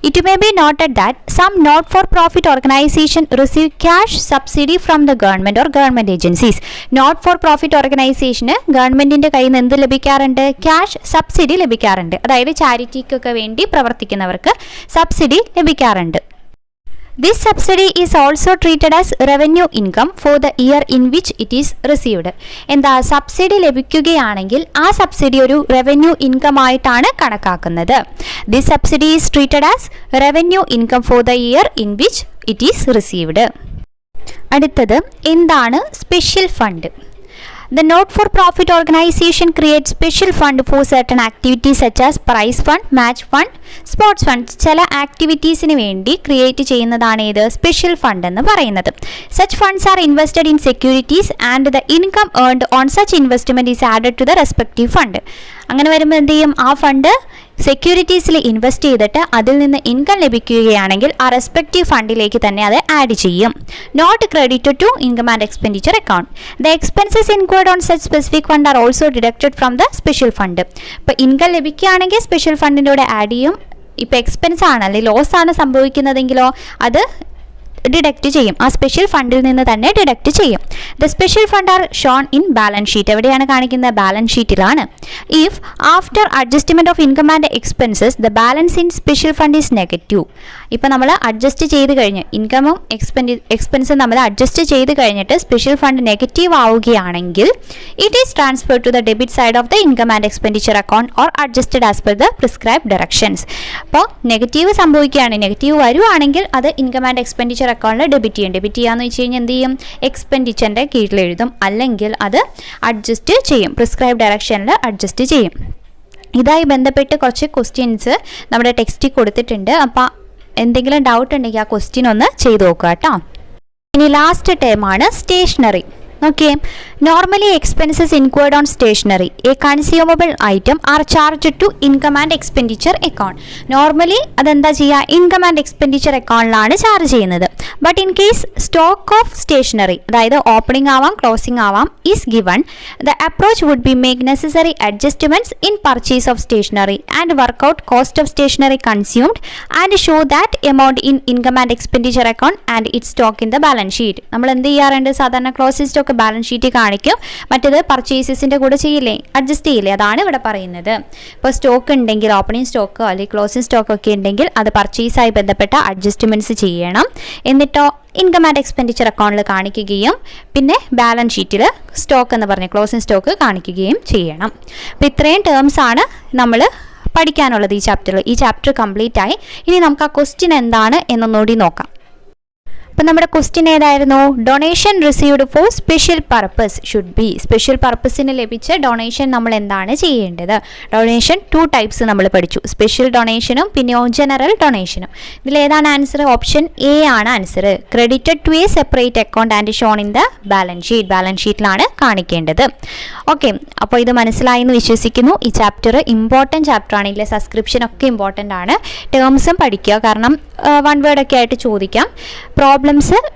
It may be noted that some not for profit organisation receive cash subsidy from the government or government agencies. Not for profit ഓർഗനൈസേഷന് ഗവൺമെൻറ്റിൻ്റെ കയ്യിൽ നിന്ന് എന്ത് ലഭിക്കാറുണ്ട്? ക്യാഷ് സബ്സിഡി ലഭിക്കാറുണ്ട്. അതായത് ചാരിറ്റിക്കൊക്കെ വേണ്ടി പ്രവർത്തിക്കുന്നവർക്ക് സബ്സിഡി ലഭിക്കാറുണ്ട്. This subsidy is also treated as revenue income for the year in which it is received. എന്താ? സബ്സിഡി ലഭിക്കുകയാണെങ്കിൽ ആ സബ്സിഡി ഒരു റവന്യൂ ഇൻകം ആയിട്ടാണ് കണക്കാക്കുന്നത്. This subsidy is treated as revenue income for the year in which it is received. അടുത്തത് എന്താണ് special fund? The not-for-profit organization creates special fund for certain activities such as prize fund, match fund, sports fund. ചില ആക്ടിവിറ്റീസിന് വേണ്ടി create ചെയ്യുന്നതാണ് ഇത് special fund എന്ന് പറയുന്നത്. Such funds are invested in securities and the income earned on such investment is added to the respective fund. അങ്ങനെ വരുമ്പോൾ എന്ത് ചെയ്യും? ആ ഫണ്ട് സെക്യൂരിറ്റീസിൽ ഇൻവെസ്റ്റ് ചെയ്തിട്ട് അതിൽ നിന്ന് ഇൻകം ലഭിക്കുകയാണെങ്കിൽ ആ റെസ്പെക്റ്റീവ് ഫണ്ടിലേക്ക് തന്നെ അത് ആഡ് ചെയ്യും. Not credited to income and expenditure account. The expenses include on such specific fund are also deducted from the special fund. ഇപ്പോൾ ഇൻകം ലഭിക്കുകയാണെങ്കിൽ സ്പെഷ്യൽ ഫണ്ടിൻ്റെ കൂടെ ആഡ് ചെയ്യും. ഇപ്പോൾ എക്സ്പെൻസ് ആണ് അല്ലെങ്കിൽ ലോസ് ആണ് സംഭവിക്കുന്നതെങ്കിലോ അത് ഡിഡക്റ്റ് ചെയ്യും. ആ സ്പെഷ്യൽ ഫണ്ടിൽ നിന്ന് തന്നെ ഡിഡക്റ്റ് ചെയ്യും. The special fund are shown in balance sheet. എവിടെയാണ് കാണിക്കുന്നത്? ബാലൻസ് ഷീറ്റിലാണ്. If after adjustment of income and expenses the balance in special fund is negative. ഇപ്പം നമ്മൾ അഡ്ജസ്റ്റ് ചെയ്ത് കഴിഞ്ഞ് ഇൻകമും എക്സ്പെൻസും നമ്മൾ അഡ്ജസ്റ്റ് ചെയ്ത് കഴിഞ്ഞിട്ട് സ്പെഷ്യൽ ഫണ്ട് നെഗറ്റീവ് ആവുകയാണെങ്കിൽ it is transfer to the debit side of the income and expenditure account or adjusted as per the prescribe directions. അപ്പോൾ negative സംഭവിക്കുകയാണ്, നെഗറ്റീവ് വരുവാണെങ്കിൽ അത് ഇൻകം ആൻഡ് എക്സ്പെൻഡിച്ചർ അക്കൗണ്ടിൽ ഡെബിറ്റ് ചെയ്യും. ഡെബിറ്റ് ചെയ്യാന്ന് വെച്ച് കഴിഞ്ഞാൽ എന്ത് ചെയ്യും? എക്സ്പെൻഡിച്ചറിൻ്റെ കീഴിൽ എഴുതും, അല്ലെങ്കിൽ അത് അഡ്ജസ്റ്റ് ചെയ്യും, പ്രിസ്ക്രൈബ് ഡയറക്ഷനിൽ അഡ്ജസ്റ്റ് ചെയ്യും. ഇതായി ബന്ധപ്പെട്ട് കുറച്ച് ക്വസ്റ്റ്യൻസ് നമ്മുടെ ടെക്സ്റ്റിൽ കൊടുത്തിട്ടുണ്ട്. അപ്പോൾ എന്തെങ്കിലും ഡൗട്ട് ഉണ്ടെങ്കിൽ ആ ക്വസ്റ്റ്യൻ ഒന്ന് ചെയ്ത് നോക്കുക കേട്ടോ. ഇനി ലാസ്റ്റ് ടേമാണ് stationery. Okay, normally expenses incurred on stationery a consumable item are charge to income and expenditure account. Normally അതെന്താ ചെയ്യുക? ഇൻകം ആൻഡ് എക്സ്പെൻഡിച്ചർ അക്കൗണ്ടിലാണ് ചാർജ് ചെയ്യുന്നത്. But in case stock of stationery, അതായത് ഓപ്പണിംഗ് ആവാം ക്ലോസിംഗ് ആവാം, is given, the approach would be make necessary adjustments in purchase of stationery and work out cost of stationery consumed and show that amount in income and expenditure account and it stock in the balance sheet. നമ്മൾ എന്ത് ചെയ്യാറുണ്ട്? സാധാരണ closing stock balance sheet കാണിക്കും, മറ്റേത് പർച്ചേസസിൻ്റെ കൂടെ ചെയ്യില്ലേ, adjust ചെയ്യില്ലേ, അതാണ് ഇവിടെ പറയുന്നത്. ഇപ്പോൾ സ്റ്റോക്ക് ഉണ്ടെങ്കിൽ, ഓപ്പണിംഗ് സ്റ്റോക്കോ അല്ലെങ്കിൽ ക്ലോസിംഗ് സ്റ്റോക്കോ ഒക്കെ ഉണ്ടെങ്കിൽ അത് പർച്ചേസായി ബന്ധപ്പെട്ട അഡ്ജസ്റ്റ്മെൻറ്റ്സ് ചെയ്യണം. എന്നിട്ടോ ഇൻകം ആൻഡ് എക്സ്പെൻഡിച്ചർ അക്കൗണ്ടിൽ കാണിക്കുകയും പിന്നെ ബാലൻസ് ഷീറ്റിൽ സ്റ്റോക്ക് എന്ന് പറഞ്ഞ് ക്ലോസിംഗ് സ്റ്റോക്ക് കാണിക്കുകയും ചെയ്യണം. അപ്പോൾ ഇത്രയും ടേംസ് ആണ് നമ്മൾ പഠിക്കാനുള്ളത് ഈ ചാപ്റ്ററിൽ. ഈ ചാപ്റ്റർ കംപ്ലീറ്റ് ആയി. ഇനി നമുക്ക് ആ ക്വസ്റ്റ്യൻ എന്താണ് എന്നൊന്നുകൂടി നോക്കാം. അപ്പം നമ്മുടെ ക്വസ്റ്റ്യൻ ഏതായിരുന്നു? Donation received for special purpose should be. Special പർപ്പസിന് ലഭിച്ച ഡൊണേഷൻ നമ്മൾ എന്താണ് ചെയ്യേണ്ടത്? ഡൊണേഷൻ 2 ടൈപ്സ് നമ്മൾ പഠിച്ചു, സ്പെഷ്യൽ ഡൊണേഷനും പിന്നെ ജനറൽ ഡൊണേഷനും. ഇതിലേതാണ് ആൻസർ? ഓപ്ഷൻ എ ആണ് answer. Credited to a separate account and shown in the balance sheet. Balance ഷീറ്റിലാണ് കാണിക്കേണ്ടത്. ഓക്കെ, അപ്പോൾ ഇത് മനസ്സിലായി എന്ന് വിശ്വസിക്കുന്നു. ഈ ചാപ്റ്റർ ഇമ്പോർട്ടൻറ്റ് ചാപ്റ്റർ ആണ്. ഇതിലെ സബ്സ്ക്രിപ്ഷൻ ഒക്കെ ഇമ്പോർട്ടൻ്റ് ആണ്. ടേംസും പഠിക്കുക, കാരണം 1 വേർഡ് ഒക്കെ ആയിട്ട് ചോദിക്കാം. പ്രോബ്ലംസ്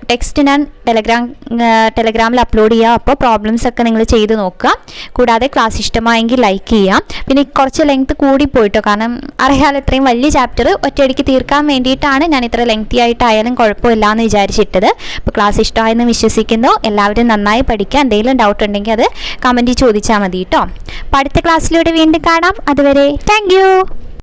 ടെക്സ്റ്റ് ഞാൻ ടെലഗ്രാമിൽ അപ്ലോഡ് ചെയ്യാം. അപ്പോൾ പ്രോബ്ലംസ് ഒക്കെ നിങ്ങൾ ചെയ്ത് നോക്കുക. കൂടാതെ ക്ലാസ് ഇഷ്ടമായെങ്കിൽ ലൈക്ക് ചെയ്യാം. പിന്നെ കുറച്ച് ലെങ്ത് കൂടിപ്പോയിട്ടോ, കാരണം അറിയാലോ ഇത്രയും വലിയ ചാപ്റ്റർ ഒറ്റയടിക്ക് തീർക്കാൻ വേണ്ടിയിട്ടാണ് ഞാൻ ഇത്ര ലെങ്തി ആയിട്ടായാലും കുഴപ്പമില്ല എന്ന് വിചാരിച്ചിട്ടത്. അപ്പോൾ ക്ലാസ് ഇഷ്ടമായെന്ന് വിശ്വസിക്കുന്നു. എല്ലാവരും നന്നായി പഠിക്കുക. എന്തെങ്കിലും ഡൗട്ട് ഉണ്ടെങ്കിൽ അത് കമൻറ്റിൽ ചോദിച്ചാൽ മതി കേട്ടോ. അപ്പോൾ അടുത്ത ക്ലാസ്സിലൂടെ വീണ്ടും കാണാം. അതുവരെ താങ്ക് യു.